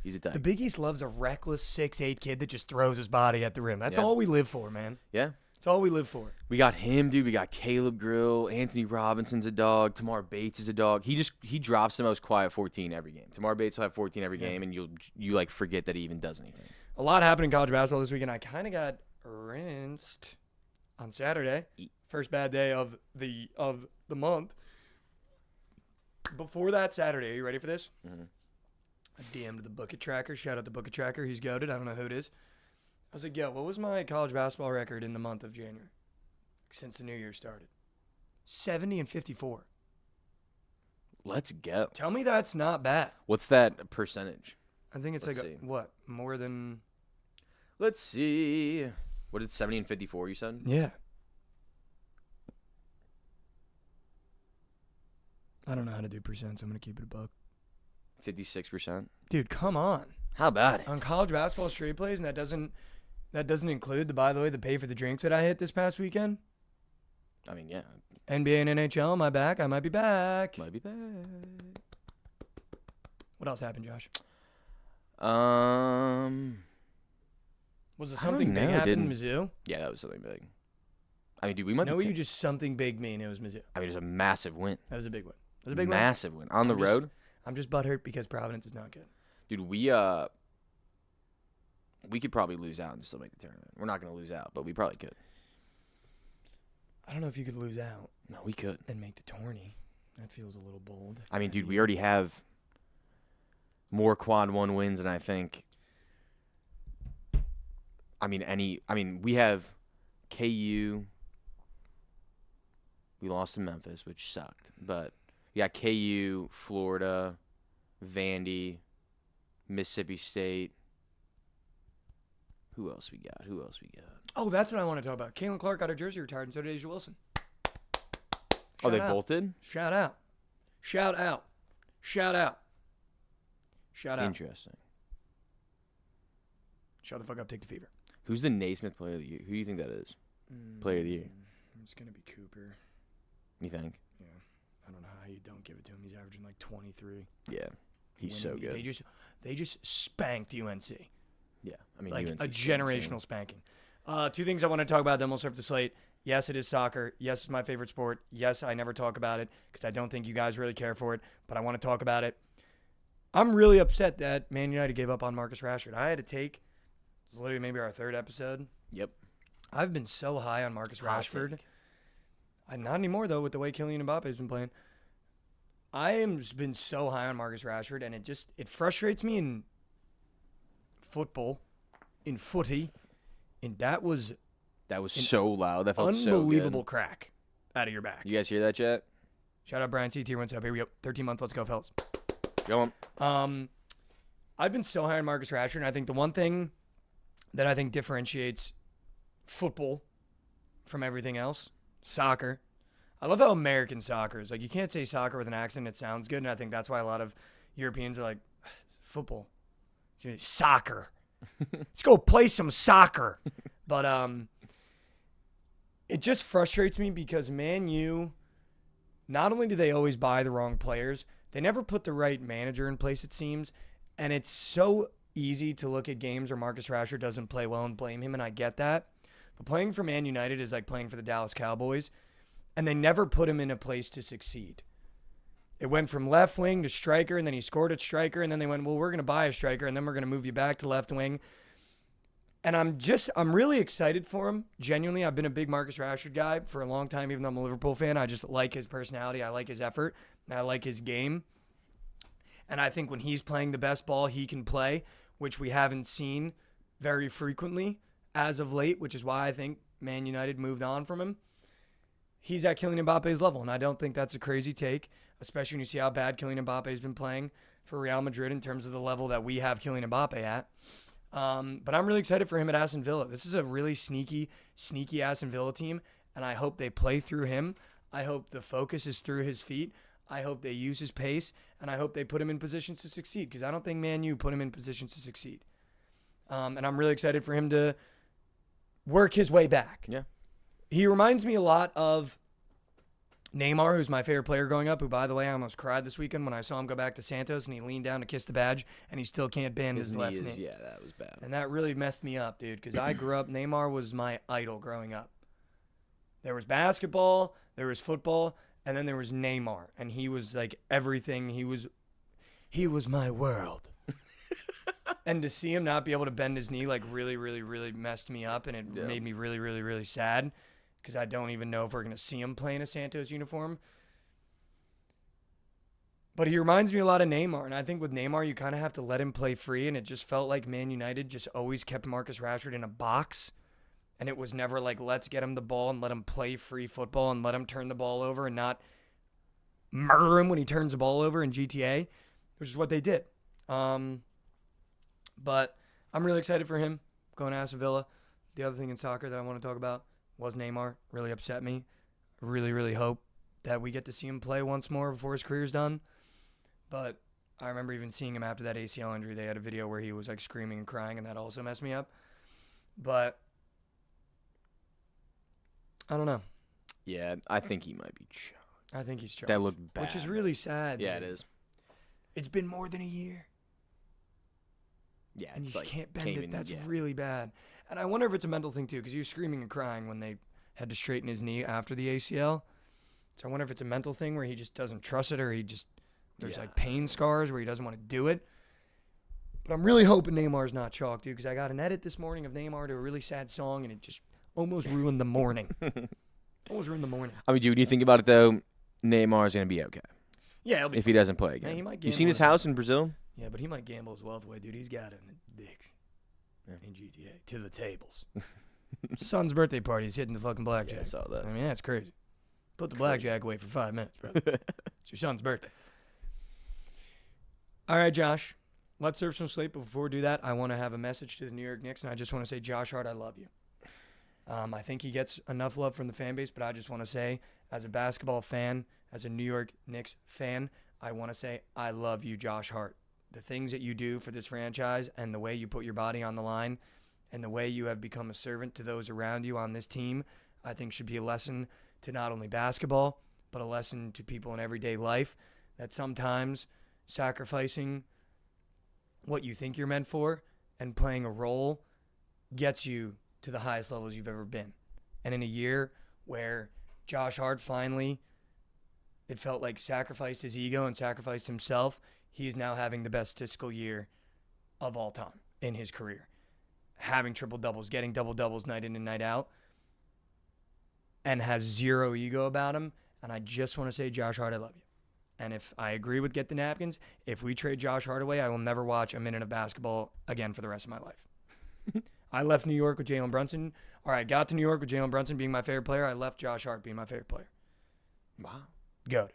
he's a The type. Big East loves a reckless 6'8" kid that just throws his body at the rim. That's Yeah. all we live for, man. Yeah. That's all we live for. We got him, dude. We got Caleb Grill. Anthony Robinson's a dog. Tamar Bates is a dog. He drops the most quiet 14 every game. Tamar Bates will have 14 every game, and you like forget that he even does anything. A lot happened in college basketball this weekend. I kind of got rinsed on Saturday. First bad day of the month. Before that Saturday, are you ready for this? Mm-hmm. I DM'd the Bookit Tracker. Shout out to Bookit Tracker. He's goated. I don't know who it is. I was like, yo, what was my college basketball record in the month of January since the new year started? 70-54. Let's go. Tell me that's not bad. What's that percentage? I think it's Let's like, see. what, more than... Let's see. What is 70-54? You said? Yeah. I don't know how to do percents. I'm going to keep it a buck. 56%. Dude, come on. How about it? On college basketball straight plays, and that doesn't include the pay for the drinks that I hit this past weekend. I mean, yeah, NBA and NHL, am I back? I might be back. might be bad. What else happened, Josh? Was it I don't something big know, happened in didn't- Mizzou? Yeah, that was something big. I mean, dude, we might. No, be you just something big mean it was Mizzou. I mean, it was a massive win. That was a big win. That was a big win. Massive win on the I'm just- road, I'm just butthurt because Providence is not good. dude. We could probably lose out and still make the tournament. We're not gonna lose out, but we probably could. I don't know if you could lose out No, we could. and make the tourney. That feels a little bold. I mean, dude, we already have more quad 1 wins than I think. We have KU. We lost to Memphis, which sucked. But we got KU, Florida, Vandy, Mississippi State. Who else we got? Oh, that's what I want to talk about. Caitlin Clark got her jersey retired, and so did Asia Wilson. Oh, they Shout out. both did? Shout out. Shout out. Shout out. Shout out. Interesting. Shut the fuck up, take the fever. Who's the Naismith Player of the Year? Who do you think that is? Player of the Year. It's going to be Cooper. You think? Yeah. I don't know how you don't give it to him. He's averaging like 23. Yeah. He's so Winning- good. They just spanked UNC. Yeah. I mean, Like UNC a 's so insane. generational spanking. 2 things I want to talk about, then we'll surf the slate. Yes, it is soccer. Yes, it's my favorite sport. Yes, I never talk about it because I don't think you guys really care for it, but I want to talk about it. I'm really upset that Man United gave up on Marcus Rashford. I had to take, it's literally maybe our 3rd episode. Yep. I've been so high on Marcus Hot Rashford. take. Not anymore, though, with the way Kylian Mbappe has been playing. I am been so high on Marcus Rashford, and it frustrates me in football, in footy, and that was That was so loud. That felt unbelievable so good. crack out of your back. You guys hear that, chat? Shout out Brian C. Tier 1 sub. Here we go. 13 months. Let's go, fellas. Go on. I've been so high on Marcus Rashford, and I think the one thing that I think differentiates football from everything else, soccer. I love how American soccer is. Like, you can't say soccer with an accent. It sounds good, and I think that's why a lot of Europeans are like, football. Soccer. Let's go play some soccer. But it just frustrates me because Man U, not only do they always buy the wrong players, they never put the right manager in place, it seems. And it's so easy to look at games where Marcus Rashford doesn't play well and blame him, and I get that. But playing for Man United is like playing for the Dallas Cowboys, and they never put him in a place to succeed. It went from left wing to striker, and then he scored at striker, and then they went, well, we're going to buy a striker, and then we're going to move you back to left wing. And I'm really excited for him. Genuinely, I've been a big Marcus Rashford guy for a long time, even though I'm a Liverpool fan. I just like his personality. I like his effort. And I like his game. And I think when he's playing the best ball he can play, which we haven't seen very frequently as of late, which is why I think Man United moved on from him, he's at Kylian Mbappe's level. And I don't think that's a crazy take, especially when you see how bad Kylian Mbappe's been playing for Real Madrid in terms of the level that we have Kylian Mbappe at. But I'm really excited for him at Aston Villa. This is a really sneaky Aston Villa team, and I hope they play through him. I hope the focus is through his feet. I hope they use his pace, and I hope they put him in positions to succeed, because I don't think Man U put him in positions to succeed. And I'm really excited for him to work his way back. Yeah. He reminds me a lot of Neymar, who's my favorite player growing up, who, by the way, I almost cried this weekend when I saw him go back to Santos and he leaned down to kiss the badge and he still can't bend his left knee. Yeah, that was bad. And that really messed me up, dude, because I grew up, Neymar was my idol growing up. There was basketball, there was football, and then there was Neymar. And he was like everything. He was my world. And to see him not be able to bend his knee like really, really, really messed me up, and it made me really, really, really sad. Because I don't even know if we're going to see him play in a Santos uniform. But he reminds me a lot of Neymar. And I think with Neymar, you kind of have to let him play free. And it just felt like Man United just always kept Marcus Rashford in a box. And it was never like, let's get him the ball and let him play free football and let him turn the ball over and not murder him when he turns the ball over in GTA, which is what they did. But I'm really excited for him going to Aston Villa. The other thing in soccer that I want to talk about was Neymar. Really upset me. Really, really hope that we get to see him play once more before his career's done. But I remember even seeing him after that ACL injury. They had a video where he was like screaming and crying, and that also messed me up. But I don't know. Yeah, I think he might be choked. I think he's choked. That looked bad. Which is really sad. Yeah, dude. it is. It's been more than a year. Yeah, And you it's just like, can't bend it. That's really bad. And I wonder if it's a mental thing, too, because he was screaming and crying when they had to straighten his knee after the ACL. So I wonder if it's a mental thing where he just doesn't trust it, or there's like pain scars where he doesn't want to do it. But I'm really hoping Neymar's not chalked, dude, because I got an edit this morning of Neymar to a really sad song, and it just almost ruined the morning. Almost ruined the morning. I mean, dude, when you think about it, though, Neymar's going to be okay. Yeah, he'll be if fine. he doesn't play again. Yeah, he might you seen his house in Brazil? Yeah, but he might gamble his wealth away, dude. He's got an addiction in GTA to the tables. Son's birthday party. He's hitting the fucking blackjack. Yeah, I saw that. I mean, that's crazy. Put the blackjack away for 5 minutes, bro. It's your son's birthday. All right, Josh. Let's serve some Slate, but before we do that, I want to have a message to the New York Knicks, and I just want to say, Josh Hart, I love you. I think he gets enough love from the fan base, but I just want to say, as a basketball fan, as a New York Knicks fan, I want to say I love you, Josh Hart. The things that you do for this franchise and the way you put your body on the line and the way you have become a servant to those around you on this team, I think should be a lesson to not only basketball, but a lesson to people in everyday life, that sometimes sacrificing what you think you're meant for and playing a role gets you to the highest levels you've ever been. And in a year where Josh Hart finally, it felt like, sacrificed his ego and sacrificed himself, he is now having the best statistical year of all time in his career. Having triple-doubles, getting double-doubles night in and night out, and has zero ego about him. And I just want to say, Josh Hart, I love you. And if I agree with get the napkins, if we trade Josh Hart away, I will never watch a minute of basketball again for the rest of my life. I left New York with Jalen Brunson. Or I got to New York with Jalen Brunson being my favorite player. I left Josh Hart being my favorite player. Wow. Goated.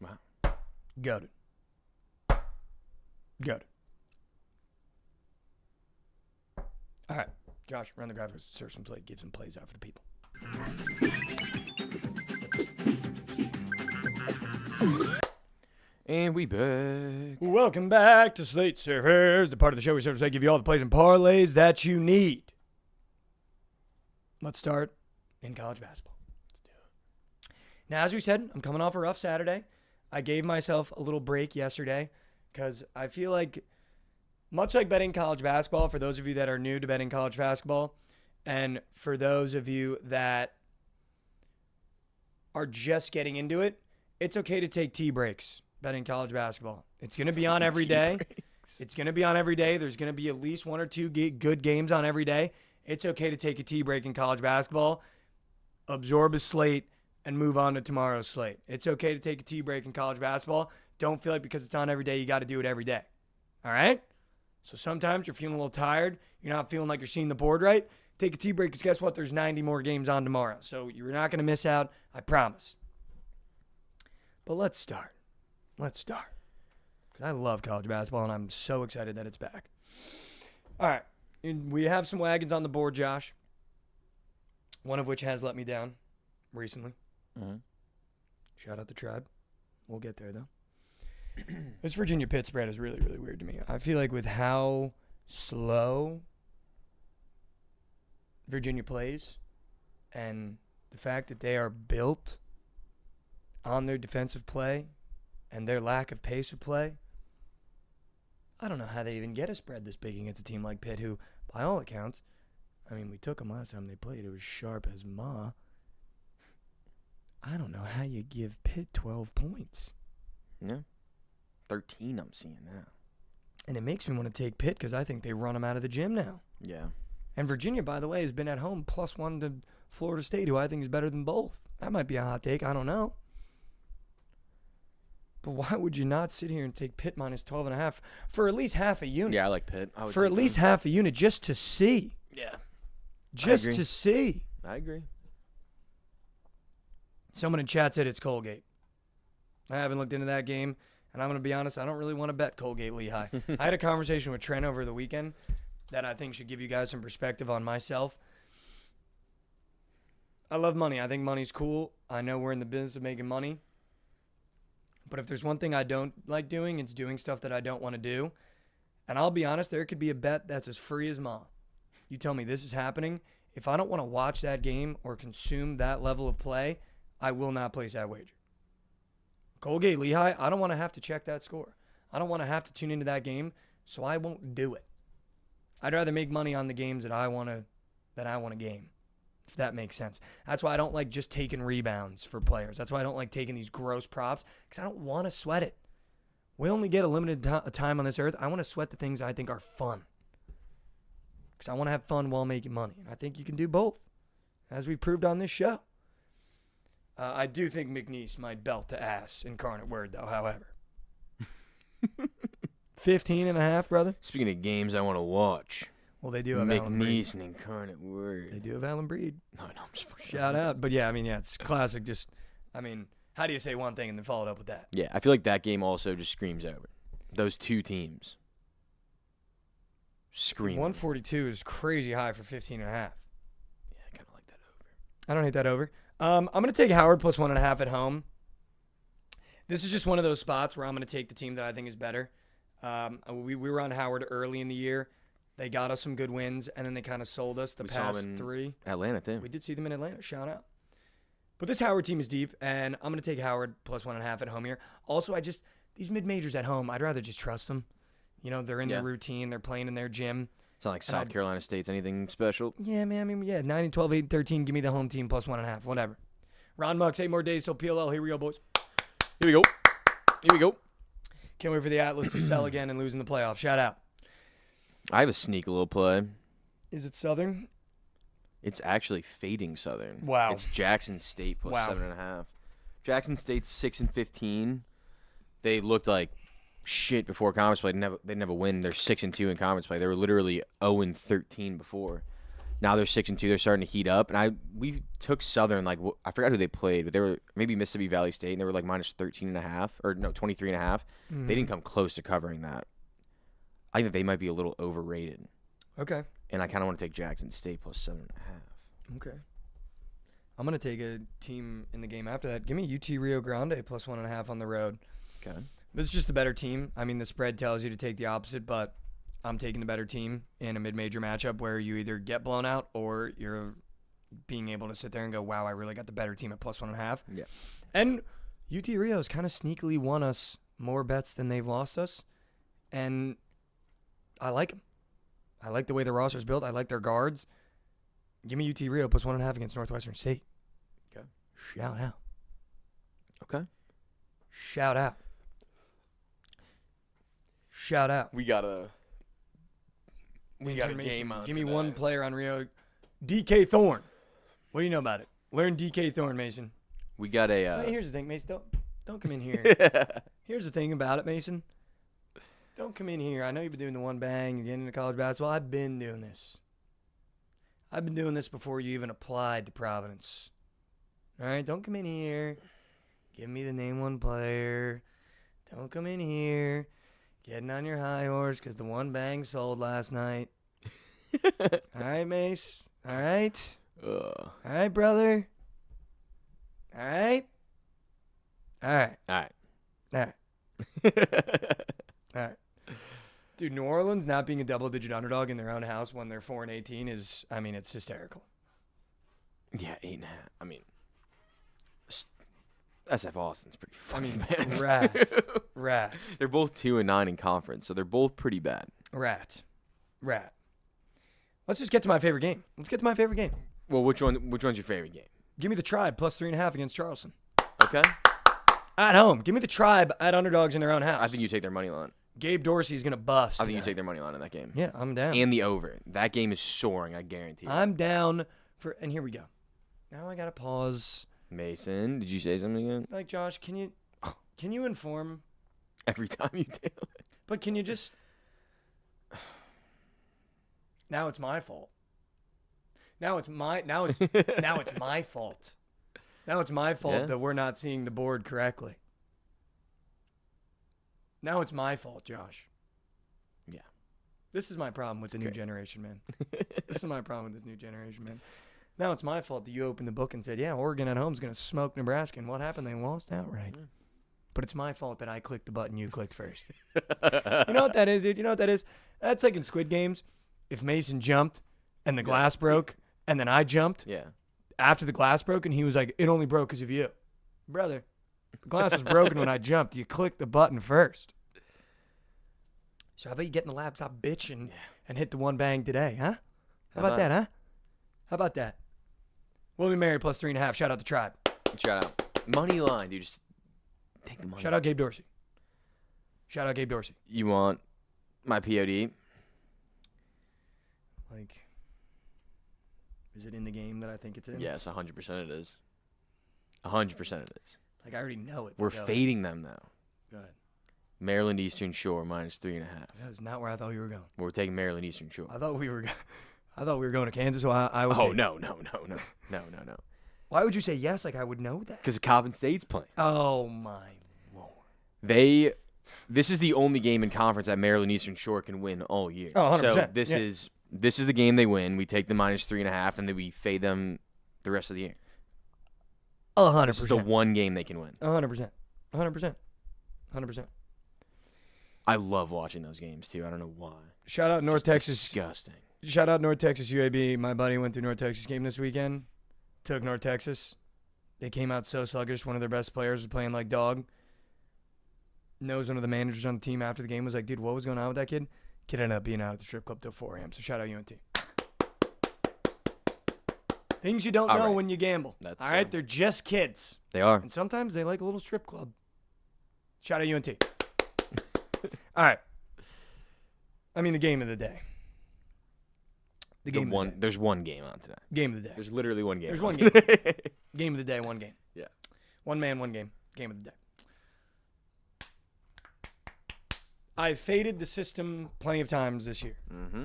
Wow. Goated. Goated. All right. Josh, run the graphics, search some play, give some plays out for the people. And we back. Welcome back to Slate Surfers, the part of the show we surf give you all the plays and parlays that you need. Let's start in college basketball. Let's do it. Now, as we said, I'm coming off a rough Saturday. I gave myself a little break yesterday because I feel like, much like betting college basketball, for those of you that are new to betting college basketball, and for those of you that are just getting into it, it's okay to take tea breaks betting college basketball. It's going to be on every day. It's going to be on every day. There's going to be at least 1 or 2 good games on every day. It's okay to take a tea break in college basketball, absorb a slate, and move on to tomorrow's slate. It's okay to take a tea break in college basketball. Don't feel like because it's on every day, you got to do it every day. All right? So sometimes you're feeling a little tired. You're not feeling like you're seeing the board right. Take a tea break because guess what? There's 90 more games on tomorrow. So you're not going to miss out. I promise. But let's start. Because I love college basketball, and I'm so excited that it's back. All right. We have some wagons on the board, Josh. One of which has let me down recently. Mm-hmm. Shout out the tribe. We'll get there, though. This Virginia Pitt spread is really, really weird to me. I feel like with how slow Virginia plays and the fact that they are built on their defensive play and their lack of pace of play, I don't know how they even get a spread this big against a team like Pitt, who, by all accounts, I mean, we took them last time they played. It was sharp as ma. I don't know how you give Pitt 12 points. Yeah. 13 I'm seeing now. And it makes me want to take Pitt because I think they run them out of the gym now. Yeah. And Virginia, by the way, has been at home +1 to Florida State, who I think is better than both. That might be a hot take. I don't know. But why would you not sit here and take Pitt -12.5 for at least half a unit? Yeah, I like Pitt. For at least half a unit just to see. Yeah. Just to see. I agree. Someone in chat said it's Colgate. I haven't looked into that game, and I'm going to be honest, I don't really want to bet Colgate Lehigh. I had a conversation with Trent over the weekend that I think should give you guys some perspective on myself. I love money. I think money's cool. I know we're in the business of making money. But if there's one thing I don't like doing, it's doing stuff that I don't want to do. And I'll be honest, there could be a bet that's as free as ma. You tell me this is happening. If I don't want to watch that game or consume that level of play, I will not place that wager. Colgate Lehigh, I don't want to have to check that score. I don't want to have to tune into that game, so I won't do it. I'd rather make money on the games that I want to game, if that makes sense. That's why I don't like just taking rebounds for players. That's why I don't like taking these gross props, because I don't want to sweat it. We only get a limited time on this earth. I want to sweat the things I think are fun, because I want to have fun while making money. And I think you can do both, as we've proved on this show. I do think McNeese might belt to ass Incarnate Word, though, however. 15.5, brother. Speaking of games I want to watch. Well, they do have Alan Breed. McNeese and Incarnate Word. They do have Alan Breed. No, I'm just Shout out. But, yeah, it's classic. How do you say one thing and then follow it up with that? Yeah, I feel like that game also just screams over. Those two teams. Scream. 142 is crazy high for 15.5. Yeah, I kind of like that over. I don't hate that over. I'm going to take Howard +1.5 at home. This is just one of those spots where I'm going to take the team that I think is better. We were on Howard early in the year. They got us some good wins, and then they kind of sold us the past 3. Atlanta, too. We did see them in Atlanta. Shout out. But this Howard team is deep, and I'm going to take Howard +1.5 at home here. Also, these mid-majors at home, I'd rather just trust them. They're in their routine. They're playing in their gym. It's not like South Carolina State's anything special. Yeah, man. 9, 12, 8, 13. Give me the home team +1.5. Whatever. Ron Mux, 8 more days till PLL. Here we go, boys. Here we go. Can't wait for the Atlas to sell again and lose in the playoffs. Shout out. I have a sneaky little play. Is it Southern? It's actually fading Southern. Wow. It's Jackson State +7.5. Jackson State's 6-15. They looked like shit before conference play. They never win. They're 6-2 in conference play. They were literally 0-13 before. Now they're 6-2. They're starting to heat up. And we took Southern, I forgot who they played, but they were maybe Mississippi Valley State, and they were -13.5 or no, 23.5. Mm-hmm. They didn't come close to covering that. I think they might be a little overrated. Okay. And I kind of want to take Jackson State +7.5. Okay. I'm going to take a team in the game after that. Give me UT Rio Grande +1.5 on the road. Okay. This is just the better team. I mean, the spread tells you to take the opposite, but I'm taking the better team in a mid-major matchup where you either get blown out or you're being able to sit there and go, wow, I really got the better team at +1.5. Yeah. And UT Rio's kind of sneakily won us more bets than they've lost us, and I like them. I like the way the roster's built. I like their guards. Give me UT Rio +1.5 against Northwestern State. Okay. Shout out. Okay. Shout out. Shout out. We got a Intermission. game on Give me today. one player on Rio. DK Thorne. What do you know about it? Learn DK Thorne, Mason. We got a. Hey, here's the thing, Mason. Don't come in here. Here's the thing about it, Mason. Don't come in here. I know you've been doing the one bang. You're getting into college basketball. I've been doing this. I've been doing this before you even applied to Providence. All right? Don't come in here. Give me the name one player. Don't come in here. Getting on your high horse because the one bang sold last night. All right, Mace. All right. All right, brother. All right. All right. All right. All right. Dude, New Orleans not being a double-digit underdog in their own house when they're 4-18 is, I mean, it's hysterical. Yeah, 8.5. I mean, SF Austin's pretty fucking bad. Rats. They're both 2-9 in conference, so they're both pretty bad. Rat. Let's just get to my favorite game. Well, which one's your favorite game? Give me the Tribe +3.5 against Charleston. Okay. At home. Give me the Tribe at underdogs in their own house. I think you take their money line. Gabe Dorsey's going to bust. I think you tonight. take their money line in that game. Yeah, I'm down. And the over. That game is soaring, I guarantee you. I'm down for, and here we go. Now I got to pause. Mason, did you say something again? Like, Josh, can you inform? Every time you do it. But can you just, now it's my fault. Now it's my fault. Now it's my fault Yeah. that we're not seeing the board correctly. Now it's my fault, Josh. Yeah. This is my problem with the new great. generation, man. This is my problem with this new generation, man. Now it's my fault that you opened the book and said, yeah, Oregon at home is going to smoke Nebraska. And what happened? They lost outright. Yeah. But it's my fault that I clicked the button you clicked first. You know what that is, dude? You know what that is? That's like in Squid Games. If Mason jumped and the glass broke and then I jumped Yeah. after the glass broke and he was like, it only broke because of you. Brother, the glass was broken when I jumped. You clicked the button first. So how about you get in the laptop, bitch, and hit the one bang today, huh? How about that, huh? How about that? We'll be married +3.5. Shout out to Tribe. Shout out. Money line, dude. Just take the money. Shout out Gabe Dorsey. You want my POD? Like, is it in the game that I think it's in? Yes, 100% it is. 100% it is. Like, I already know it. We're Go. fading them, though. Go ahead. Maryland Eastern Shore -3.5. That is not where I thought you were going. We're taking Maryland Eastern Shore. I thought we were going to Kansas, so I was. Oh, no. Why would you say yes? Like I would know that. Because Coppin State's playing. Oh my Lord. This is the only game in conference that Maryland Eastern Shore can win all year. Oh, 100%. So this is the game they win. We take the -3.5, and then we fade them the rest of the year. 100%. This is the one game they can win. 100%. 100%. I love watching those games, too. I don't know why. Shout out North Just Texas. Disgusting. Shout out North Texas UAB. My buddy went to North Texas game this weekend. Took North Texas. They came out so sluggish. One of their best players was playing like dog. Knows one of the managers on the team after the game was like, dude, what was going on with that kid? Kid ended up being out at the strip club till 4 a.m. So shout out UNT. Things you don't All know right. when you gamble. That's, all right? They're just kids. They are. And sometimes they like a little strip club. Shout out UNT. All right. I mean, the game of the day. There's one game on today. Game of the day. There's literally one game. There's on one game. today. Game of the day, one game. Yeah. One man, one game. Game of the day. I've faded the system plenty of times this year. Mm-hmm.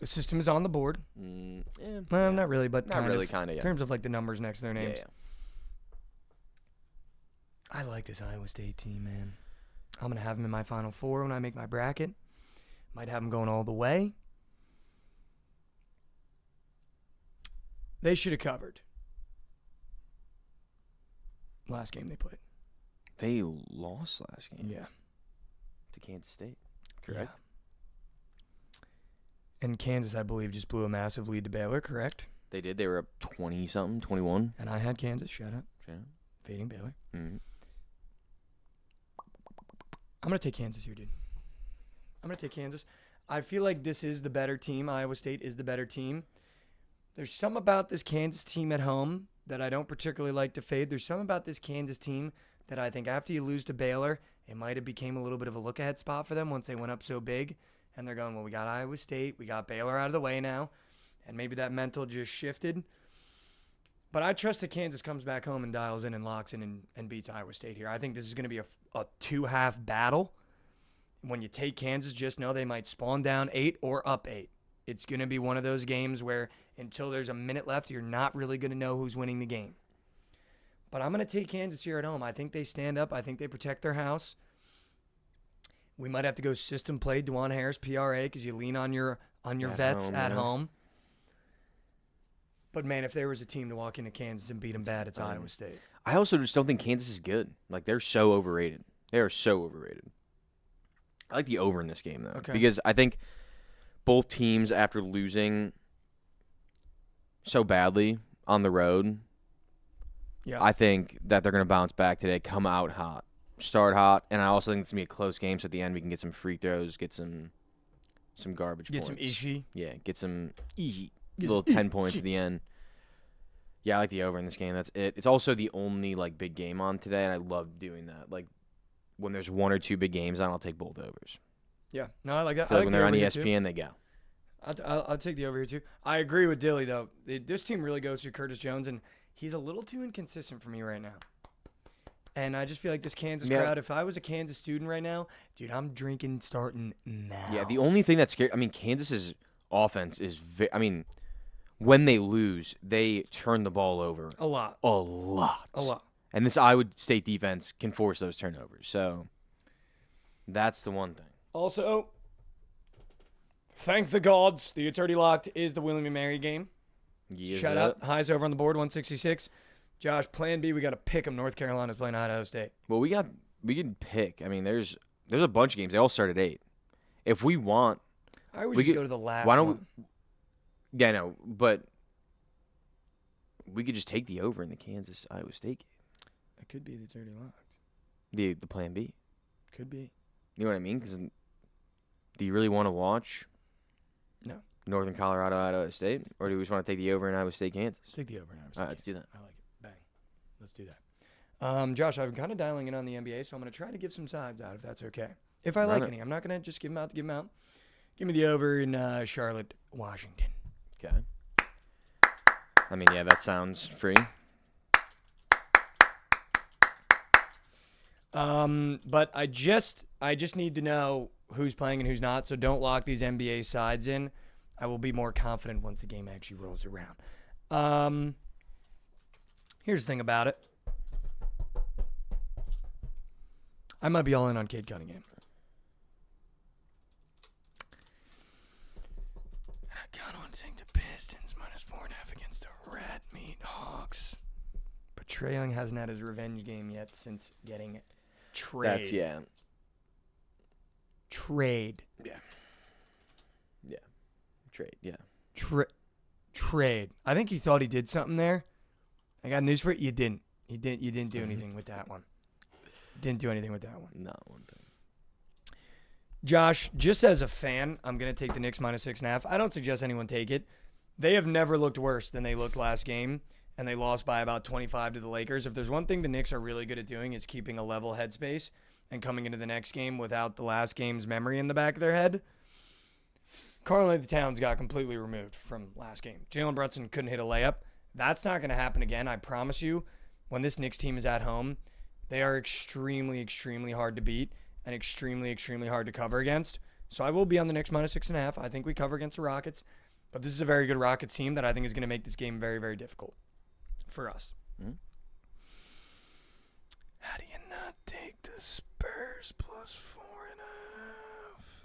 The system is on the board. Well, not really, but Not really, kinda, yeah. In terms of like the numbers next to their names. Yeah. I like this Iowa State team, man. I'm going to have them in my Final Four when I make my bracket. Might have them going all the way. They should have covered. last game they played. They lost last game. Yeah. To Kansas State. Correct. Yeah. And Kansas, I believe, just blew a massive lead to Baylor, correct? They did. They were up 20-something, 21. And I had Kansas. Shout out. Yeah. Fading Baylor. Mm-hmm. I'm going to take Kansas here, dude. I'm going to take Kansas. I feel like this is the better team. Iowa State is the better team. There's some about this Kansas team at home that I don't particularly like to fade. There's some about this Kansas team that I think after you lose to Baylor, it might have became a little bit of a look-ahead spot for them once they went up so big. And they're going, well, we got Iowa State. We got Baylor out of the way now. And maybe that mental just shifted. But I trust that Kansas comes back home and dials in and locks in and beats Iowa State here. I think this is going to be a two-half battle. When you take Kansas, just know they might spawn down 8 or up 8. It's going to be one of those games where until there's a minute left, you're not really going to know who's winning the game. But I'm going to take Kansas here at home. I think they stand up. I think they protect their house. We might have to go system play, Dwan Harris, PRA, because you lean on your vets at home. But, man, if there was a team to walk into Kansas and beat them bad, it's Iowa State. I also just don't think Kansas is good. Like, they're so overrated. They are so overrated. I like the over in this game, though. Okay. Because I think both teams, after losing so badly on the road, I think that they're going to bounce back today, come out hot, start hot, and I also think it's going to be a close game, so at the end we can get some free throws, get some garbage points. Get some Ishii. Yeah, get some little 10 points at the end. Yeah, I like the over in this game. That's it. It's also the only big game on today, and I love doing that. Like, when there's one or two big games on, I'll take both overs. Yeah, no, I like that. I feel like when they're on ESPN, they go. I'll take the over here, too. I agree with Dilly, though. This team really goes through Curtis Jones, and he's a little too inconsistent for me right now. And I just feel like this Kansas crowd, if I was a Kansas student right now, dude, I'm drinking starting now. Yeah, the only thing that's scary, Kansas's offense is when they lose, they turn the ball over. A lot. And this Iowa State defense can force those turnovers. So that's the one thing. Also, thank the gods. The It's Already Locked is the William & Mary game. Yes, Shout out. Highs over on the board, 166. Josh, plan B, we got to pick them. North Carolina's playing Idaho State. Well, we can pick. There's a bunch of games. They all start at 8. If we want, I always just go to the last why don't one. Yeah, I know, but we could just take the over in the Kansas-Iowa State game. It could be the It's Already Locked. The plan B. Could be. You know what I mean? Because do you really want to watch? No. Northern Colorado, Idaho State, or do we just want to take the over in Iowa State, Kansas? Take the over in Iowa State. All right, let's do that. I like it. Bang. Let's do that. Josh, I've been kind of dialing in on the NBA, so I'm going to try to give some sides out if that's okay. If I like any. I'm not going to just give them out to give them out. Give me the over in Charlotte, Washington. Okay. That sounds free. But I just need to know who's playing and who's not, so don't lock these NBA sides in. I will be more confident once the game actually rolls around. Here's the thing about it. I might be all in on Cade Cunningham. And I kind of want to take the Pistons -4.5 against the Red Meat Hawks. But Trae Young hasn't had his revenge game yet since getting trade. Trade. Yeah. Trade, yeah. Trade. I think he thought he did something there. I got news for it. You didn't. You didn't do anything with that one. Didn't do anything with that one. Not one thing. Josh, just as a fan, I'm going to take the Knicks -6.5. I don't suggest anyone take it. They have never looked worse than they looked last game, and they lost by about 25 to the Lakers. If there's one thing the Knicks are really good at doing, is keeping a level headspace and coming into the next game without the last game's memory in the back of their head. Karl-Anthony Towns got completely removed from last game. Jalen Brunson couldn't hit a layup. That's not going to happen again, I promise you. When this Knicks team is at home, they are extremely, extremely hard to beat and extremely, extremely hard to cover against. So I will be on the Knicks -6.5. I think we cover against the Rockets. But this is a very good Rockets team that I think is going to make this game very, very difficult for us. Mm-hmm. How do you not take the Spurs +4.5?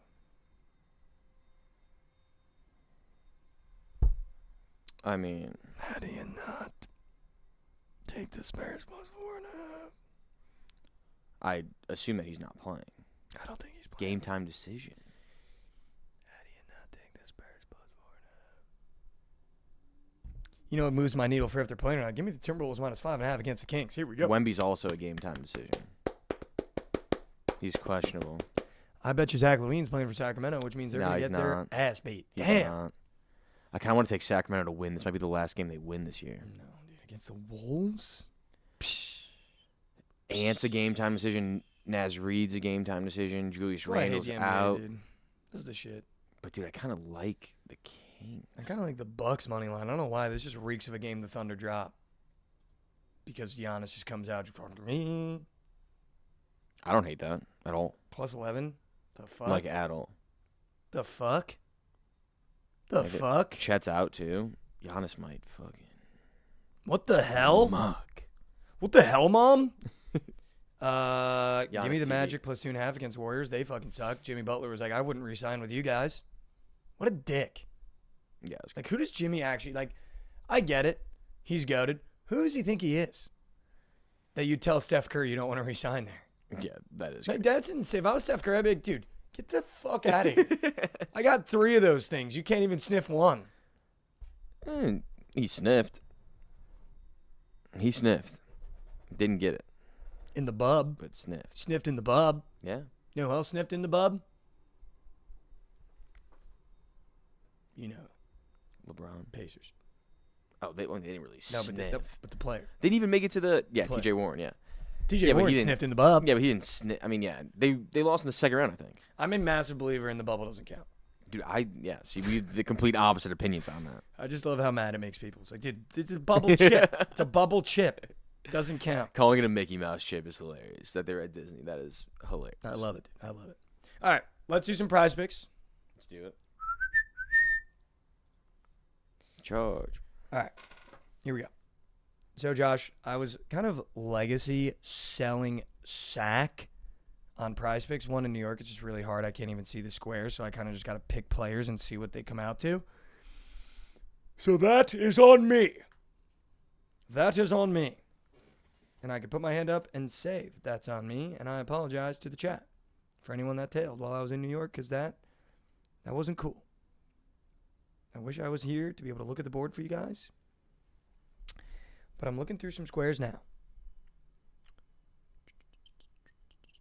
I mean, How do you not take the Spurs +4.5? I assume that he's not playing. I don't think he's playing. Game time decision. How do you not take the Spurs plus 4.5? You know what moves my needle for if they're playing or not? Give me the Timberwolves minus 5.5 against the Kings. Here we go. Wemby's also a game time decision. He's questionable. I bet you Zach LaVine's playing for Sacramento, which means they're No, going to he's get their not. ass beat. He's Damn. not. I kind of want to take Sacramento to win. This might be the last game they win this year. No, dude, against the Wolves? Ant's a game time decision. Naz Reid's a game time decision. Julius That's why I hate Randle's the NBA, out. dude. This is the shit. But dude, I kind of like the Kings. I kind of like the Bucks money line. I don't know why. This just reeks of a game the Thunder drop. Because Giannis just comes out fucking me. I don't hate that at all. Plus 11? The fuck? Like at all. The fuck? The Like fuck? Chet's out too. Giannis might fucking What the hell? muck. What the hell, Mom? Give me Giannis the TV. Magic plus 2.5 against Warriors. They fucking suck. Jimmy Butler was like, I wouldn't re-sign with you guys. What a dick. Yeah, it was Like, who does Jimmy actually, like, I get it. He's goated. Who does he think he is? That you tell Steph Curry you don't want to re-sign there. yeah, that is. Like, Crazy. that's insane. If I was Steph Curry, I'd be like, dude, get the fuck out of here. I got 3 of those things. You can't even sniff one. He sniffed. He sniffed. Didn't get it, In the bub. but sniffed. Sniffed in the bub. Yeah. You know who else sniffed in the bub? You know, LeBron. Pacers. Oh, they didn't really No, sniff. but the player. They didn't even make it to the Play. T.J. Warren. Yeah. TJ Yeah, but he Warren didn't- sniffed in the bub. Yeah, but he didn't sniff. I mean, yeah, they lost in the second round, I think. I'm a massive believer in the bubble doesn't count. Dude, see, we have the complete opposite opinions on that. I just love how mad it makes people. It's like, dude, it's a bubble chip. It's a bubble chip. Doesn't count. Calling it a Mickey Mouse chip is hilarious. That they're at Disney, that is hilarious. I love it, dude. I love it. All right, let's do some prize picks. Let's do it. Charge. All right, here we go. So, Josh, I was kind of legacy selling sack on prize picks. One in New York, it's just really hard. I can't even see the squares, so I kind of just got to pick players and see what they come out to. So that is on me. That is on me. And I could put my hand up and say that that's on me, and I apologize to the chat for anyone that tailed while I was in New York, because that wasn't cool. I wish I was here to be able to look at the board for you guys. But I'm looking through some squares now.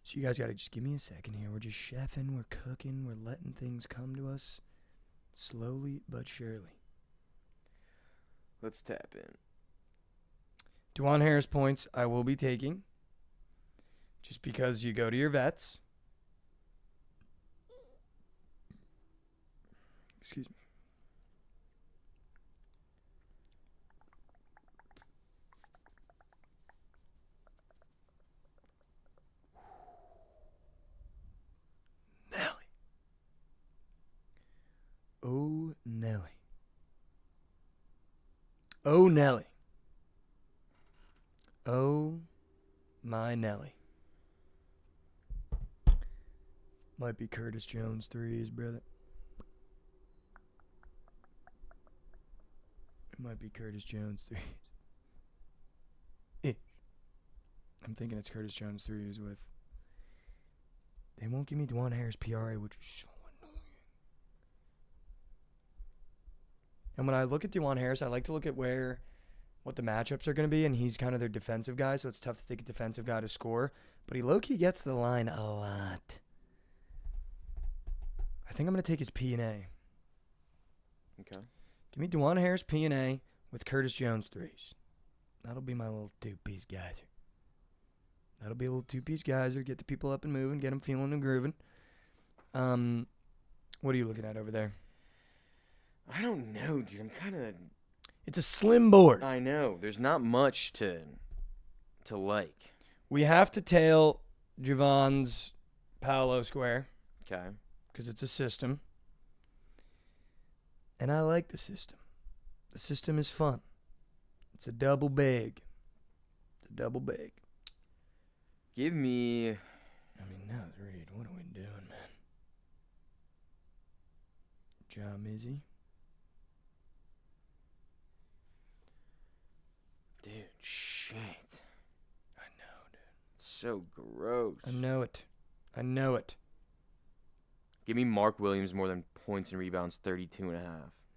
So you guys got to just give me a second here. We're just chefing, we're cooking, we're letting things come to us slowly but surely. Let's tap in. Dwan Harris points I will be taking just because you go to your vets. Excuse me. Nelly. Oh, Nelly. Oh, Nelly. Oh, my Nelly. Might be Curtis Jones threes, brother. It might be Curtis Jones threes. I'm thinking it's Curtis Jones threes with... They won't give me Dwan Harris PRA, which is so annoying. And when I look at Dwan Harris, I like to look at what the matchups are going to be, and he's kind of their defensive guy, so it's tough to take a defensive guy to score. But he low-key gets the line a lot. I think I'm going to take his P&A. Okay. Give me Dwan Harris P&A with Curtis Jones threes. That'll be my little two-piece geyser. That'll be a little two-piece geyser. Get the people up and moving, get them feeling and grooving. What are you looking at over there? I don't know, dude. I'm kind of... It's a slim board. I know. There's not much to like. We have to tail Javon's Paolo square Okay. because it's a system. And I like the system. The system is fun. It's a double bag. It's a double bag. Give me... I mean, now, Reed, what are we doing, man? John Mizzy. Dude, shit. I know, dude. so gross. I know it. I know it. Give me Mark Williams more than points and rebounds, 32.5.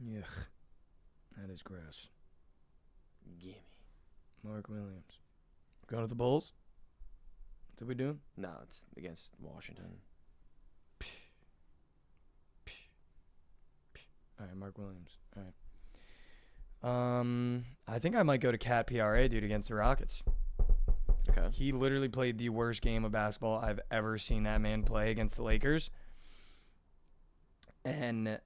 Yuck. That is gross. Gimme. Mark Williams. Going to the Bulls? What are we doing? No, it's against Washington. All right, Mark Williams. All right. I think I might go to Cat PRA, dude, against the Rockets. Okay. He literally played the worst game of basketball I've ever seen that man play against the Lakers. And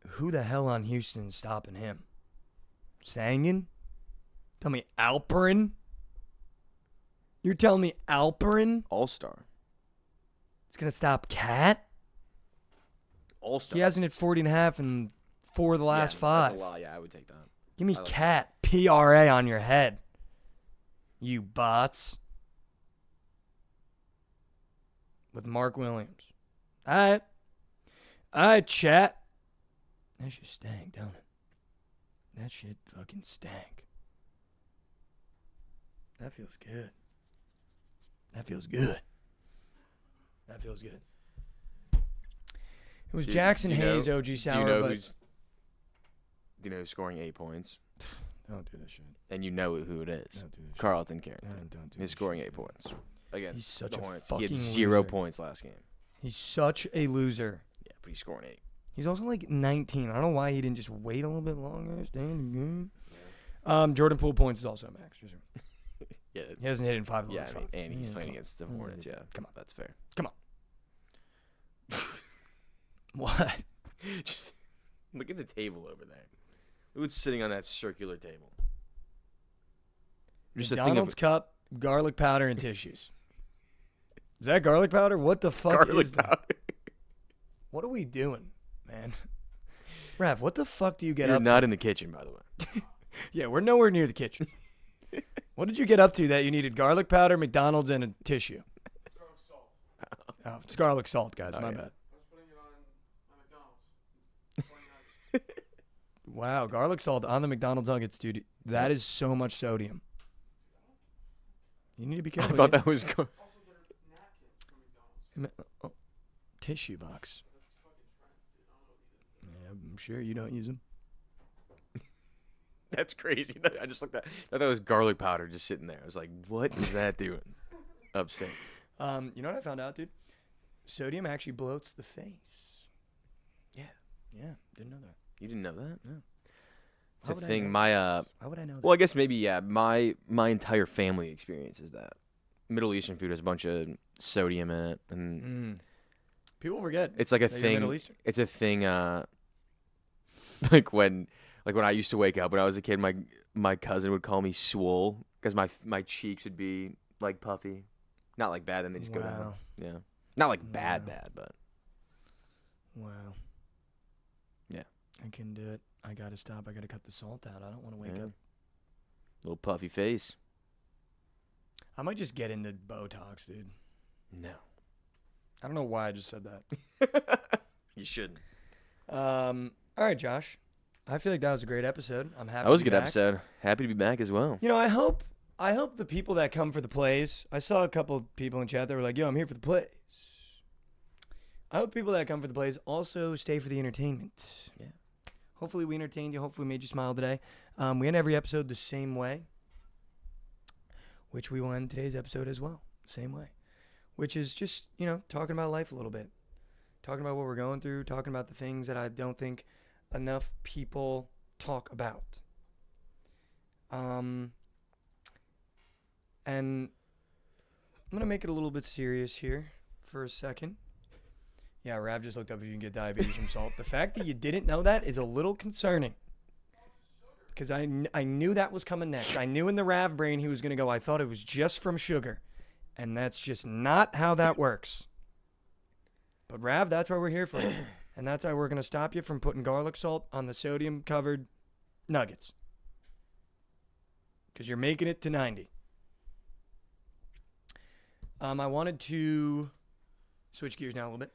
who the hell on Houston is stopping him? Sangin? Tell me Alperin? You're telling me Alperin? All-star. It's going to stop Cat? All-star. He hasn't hit 40.5 in 4 of the last 5. That's a lot. Yeah, I would take that. Give me I like Cat, PRA on your head. You bots. With Mark Williams. All right, chat. That shit stank, don't it? That shit fucking stank. That feels good. That feels good. That feels good. It was Jackson Hayes, OG Sour, do but... you know who's scoring 8 points? Don't do this shit. And you know who it is. Don't do this shit. Carlton Carrington. Don't do He's this scoring shit, 8 points against He's such the a Hornets. He had fucking 0 loser. points last game. He's such a loser. Yeah, but he's scoring 8. He's also like 19. I don't know why he didn't just wait a little bit longer. Stay in the game. Jordan Poole points is also a max. Yeah. He hasn't hit in 5 of the Yeah, last I mean, 5. and he's playing come against the on. Hornets. Yeah, Come on. That's fair. Come on. What? Just look at the table over there. Who's sitting on that circular table? Just a thing McDonald's of cup, garlic powder, and tissues. Is that garlic powder? What the fuck garlic is that? powder. What are we doing, man? Rav, what the fuck do you get You're up not to? in the kitchen, by the way. Yeah, we're nowhere near the kitchen. What did you get up to that you needed garlic powder, McDonald's, and a tissue? Garlic salt. Oh, it's garlic salt, guys. Oh, My yeah. bad. I was putting it on McDonald's. 29. Wow, garlic salt on the McDonald's nuggets, dude. That is so much sodium. You need to be I careful. thought that was. Also, they're napkins from McDonald's. Oh, tissue box. That's fucking trends, dude. I don't know what you did. Yeah, I'm sure you don't use them. That's crazy. I just looked at. I thought that was garlic powder just sitting there. I was like, what is that doing upstairs? You know what I found out, dude? Sodium actually bloats the face. Yeah. Yeah, didn't know that. You didn't know that? No. It's How a would I thing. know My Why would I know that? Well, I guess maybe yeah. My entire family experiences that. Middle Eastern food has a bunch of sodium in it, and People forget. it's like a that you're thing. Middle Eastern. It's a thing. Like when I used to wake up when I was a kid, my cousin would call me swole because my cheeks would be like puffy, not like bad, then they just go down. Wow. Yeah, not like bad, Wow. but Wow. Yeah. I can do it. I gotta stop. I gotta cut the salt out. I don't want to wake yeah. up. Little puffy face. I might just get into Botox, dude. No, I don't know why I just said that. you shouldn't. All right, Josh. I feel like that was a great episode. I'm happy. That was a to be good back. episode. Happy to be back as well. You know, I hope the people that come for the plays. I saw a couple of people in chat that were like, "Yo, I'm here for the plays." I hope people that come for the plays also stay for the entertainment. Yeah. Hopefully we entertained you. Hopefully we made you smile today. We end every episode the same way, which we will end today's episode as well, same way, which is just, talking about life a little bit, talking about what we're going through, talking about the things that I don't think enough people talk about. And I'm going to make it a little bit serious here for a second. Yeah, Rav just looked up if you can get diabetes from salt. The fact that you didn't know that is a little concerning. Because I knew that was coming next. I knew in the Rav brain he was going to go, I thought it was just from sugar. And that's just not how that works. But Rav, that's why we're here for you. And that's why we're going to stop you from putting garlic salt on the sodium-covered nuggets. Because you're making it to 90. I wanted to switch gears now a little bit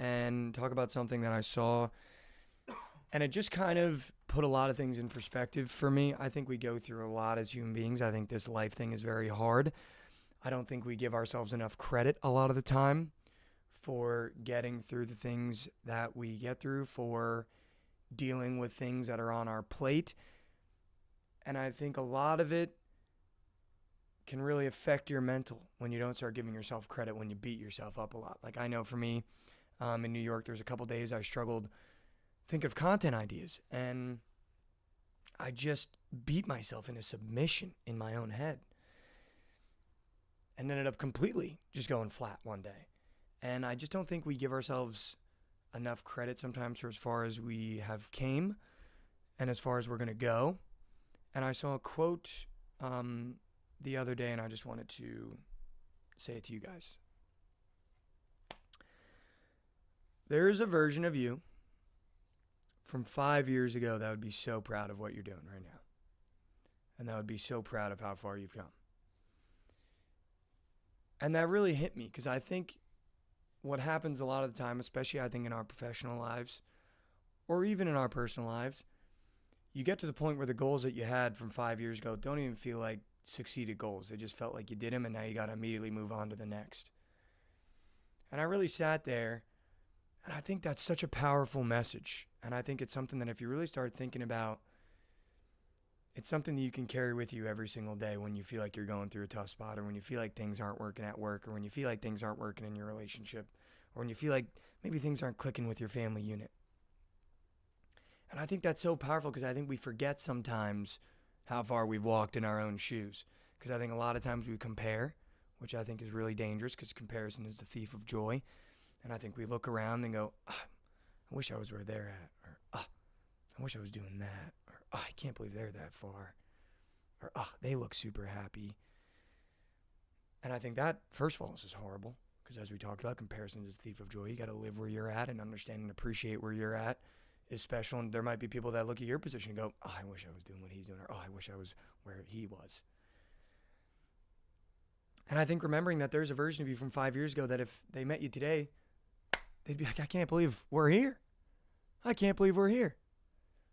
and talk about something that I saw. And it just kind of put a lot of things in perspective for me. I think we go through a lot as human beings. I think this life thing is very hard. I don't think we give ourselves enough credit a lot of the time for getting through the things that we get through, for dealing with things that are on our plate. And I think a lot of it can really affect your mental when you don't start giving yourself credit, when you beat yourself up a lot. Like I know for me, in New York, there's a couple days I struggled to think of content ideas, and I just beat myself into submission in my own head and ended up completely just going flat one day. And I just don't think we give ourselves enough credit sometimes for as far as we have came and as far as we're going to go. And I saw a quote the other day, and I just wanted to say it to you guys. There is a version of you from 5 years ago that would be so proud of what you're doing right now. And that would be so proud of how far you've come. And that really hit me, because I think what happens a lot of the time, especially I think in our professional lives, or even in our personal lives, you get to the point where the goals that you had from 5 years ago don't even feel like succeeded goals. They just felt like you did them, and now you got to immediately move on to the next. And I really sat there, and I think that's such a powerful message. And I think it's something that if you really start thinking about, it's something that you can carry with you every single day when you feel like you're going through a tough spot, or when you feel like things aren't working at work, or when you feel like things aren't working in your relationship, or when you feel like maybe things aren't clicking with your family unit. And I think that's so powerful, because I think we forget sometimes how far we've walked in our own shoes. Because I think a lot of times we compare, which I think is really dangerous, because comparison is the thief of joy. And I think we look around and go, I wish I was where they're at, or I wish I was doing that, or I can't believe they're that far, or they look super happy. And I think that, first of all, is just horrible, because as we talked about, comparison is the thief of joy. You got to live where you're at and understand and appreciate where you're at is special. And there might be people that look at your position and go, I wish I was doing what he's doing, or I wish I was where he was. And I think remembering that there's a version of you from 5 years ago that if they met you today, they'd be like, I can't believe we're here. I can't believe we're here.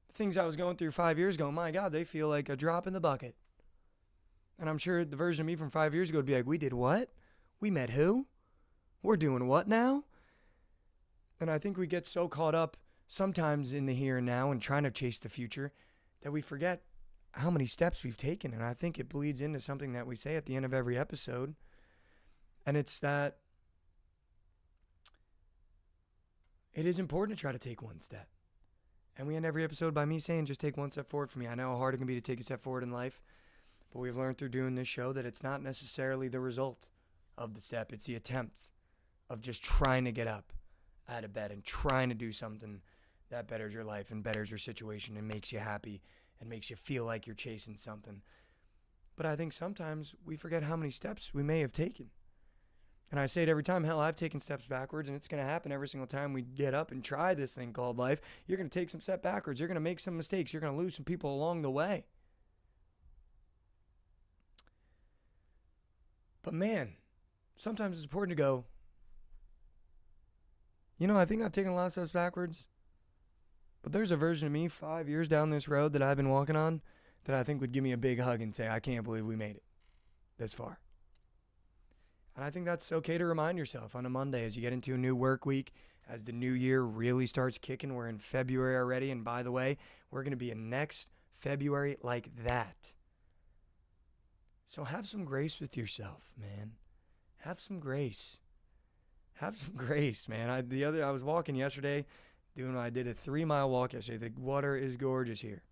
The things I was going through 5 years ago, my God, they feel like a drop in the bucket. And I'm sure the version of me from 5 years ago would be like, we did what? We met who? We're doing what now? And I think we get so caught up sometimes in the here and now and trying to chase the future that we forget how many steps we've taken. And I think it bleeds into something that we say at the end of every episode. And it's that it is important to try to take one step. And we end every episode by me saying, just take one step forward for me. I know how hard it can be to take a step forward in life, but we've learned through doing this show that it's not necessarily the result of the step. It's the attempts of just trying to get up out of bed and trying to do something that betters your life and betters your situation and makes you happy and makes you feel like you're chasing something. But I think sometimes we forget how many steps we may have taken. And I say it every time, hell, I've taken steps backwards, and it's going to happen every single time we get up and try this thing called life. You're going to take some step backwards. You're going to make some mistakes. You're going to lose some people along the way. But man, sometimes it's important to go, I think I've taken a lot of steps backwards, but there's a version of me 5 years down this road that I've been walking on that I think would give me a big hug and say, I can't believe we made it this far. And I think that's okay to remind yourself on a Monday as you get into a new work week, as the new year really starts kicking. We're in February already, and by the way, we're going to be in next February like that. So have some grace with yourself, man. Have some grace. Have some grace, man. I was walking yesterday, I did a 3-mile walk yesterday. The water is gorgeous here.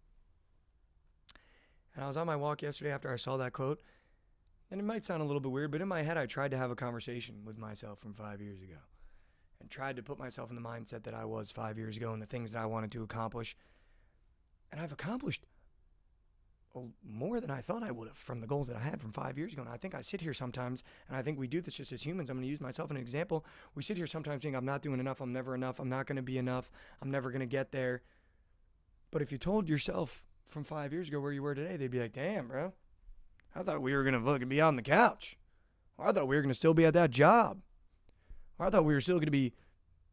And I was on my walk yesterday after I saw that quote. And it might sound a little bit weird, but in my head, I tried to have a conversation with myself from 5 years ago and tried to put myself in the mindset that I was 5 years ago and the things that I wanted to accomplish. And I've accomplished more than I thought I would have from the goals that I had from 5 years ago. And I think I sit here sometimes, and I think we do this just as humans. I'm going to use myself as an example. We sit here sometimes thinking, I'm not doing enough. I'm never enough. I'm not going to be enough. I'm never going to get there. But if you told yourself from 5 years ago where you were today, they'd be like, damn, bro. I thought we were going to fucking be on the couch. Or I thought we were going to still be at that job. Or I thought we were still going to be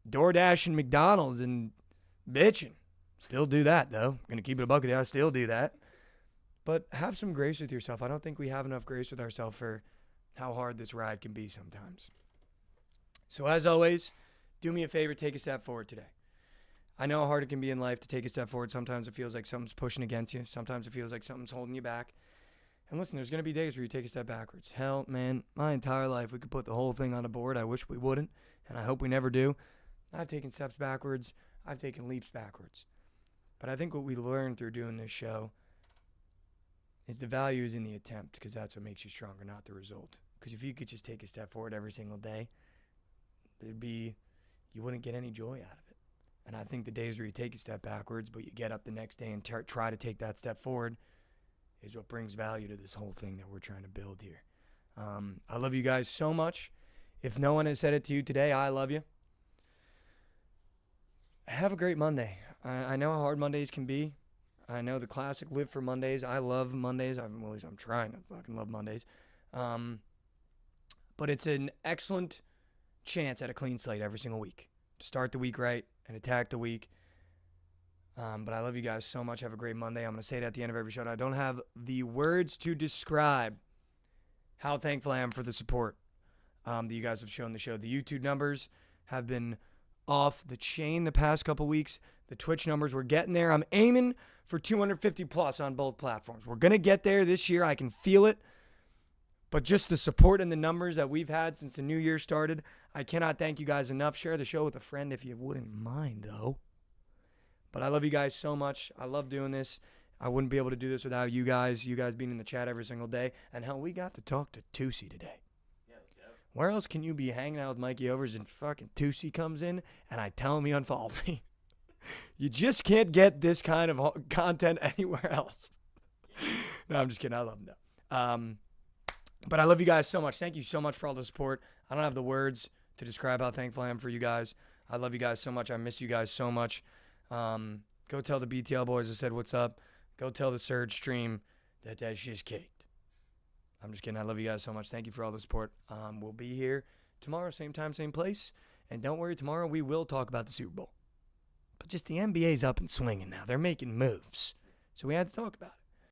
DoorDashing McDonald's and bitching. Still do that, though. Going to keep it a bucket there. I still do that. But have some grace with yourself. I don't think we have enough grace with ourselves for how hard this ride can be sometimes. So as always, do me a favor, take a step forward today. I know how hard it can be in life to take a step forward. Sometimes it feels like something's pushing against you. Sometimes it feels like something's holding you back. And listen, there's going to be days where you take a step backwards. Hell, man, my entire life, we could put the whole thing on the board. I wish we wouldn't, and I hope we never do. I've taken steps backwards. I've taken leaps backwards. But I think what we learned through doing this show is the value is in the attempt, because that's what makes you stronger, not the result. Because if you could just take a step forward every single day, you wouldn't get any joy out of it. And I think the days where you take a step backwards, but you get up the next day and try to take that step forward is what brings value to this whole thing that we're trying to build here. I love you guys so much. If no one has said it to you today, I love you. Have a great Monday. I know how hard Mondays can be. I know the classic live for Mondays. I love Mondays. At least I'm trying to fucking love Mondays. But it's an excellent chance at a clean slate every single week to start the week right and attack the week. But I love you guys so much. Have a great Monday. I'm going to say it at the end of every show. I don't have the words to describe how thankful I am for the support that you guys have shown the show. The YouTube numbers have been off the chain the past couple weeks. The Twitch numbers, we're getting there. I'm aiming for 250 plus on both platforms. We're going to get there this year. I can feel it. But just the support and the numbers that we've had since the new year started, I cannot thank you guys enough. Share the show with a friend if you wouldn't mind, though. But I love you guys so much. I love doing this. I wouldn't be able to do this without you guys being in the chat every single day. And hell, we got to talk to Tusi today. Yeah, let's go. Where else can you be hanging out with Mikey Overs and fucking Tusi comes in and I tell him he unfollowed me? You just can't get this kind of content anywhere else. No, I'm just kidding. I love him, though. But I love you guys so much. Thank you so much for all the support. I don't have the words to describe how thankful I am for you guys. I love you guys so much. I miss you guys so much. Go tell the BTL boys I said what's up. Go tell the Surge stream that shit's caked. I'm just kidding. I love you guys so much. Thank you for all the support. We'll be here tomorrow, same time, same place. And don't worry, tomorrow we will talk about the Super Bowl. But just the NBA's up and swinging now. They're making moves. So we had to talk about it.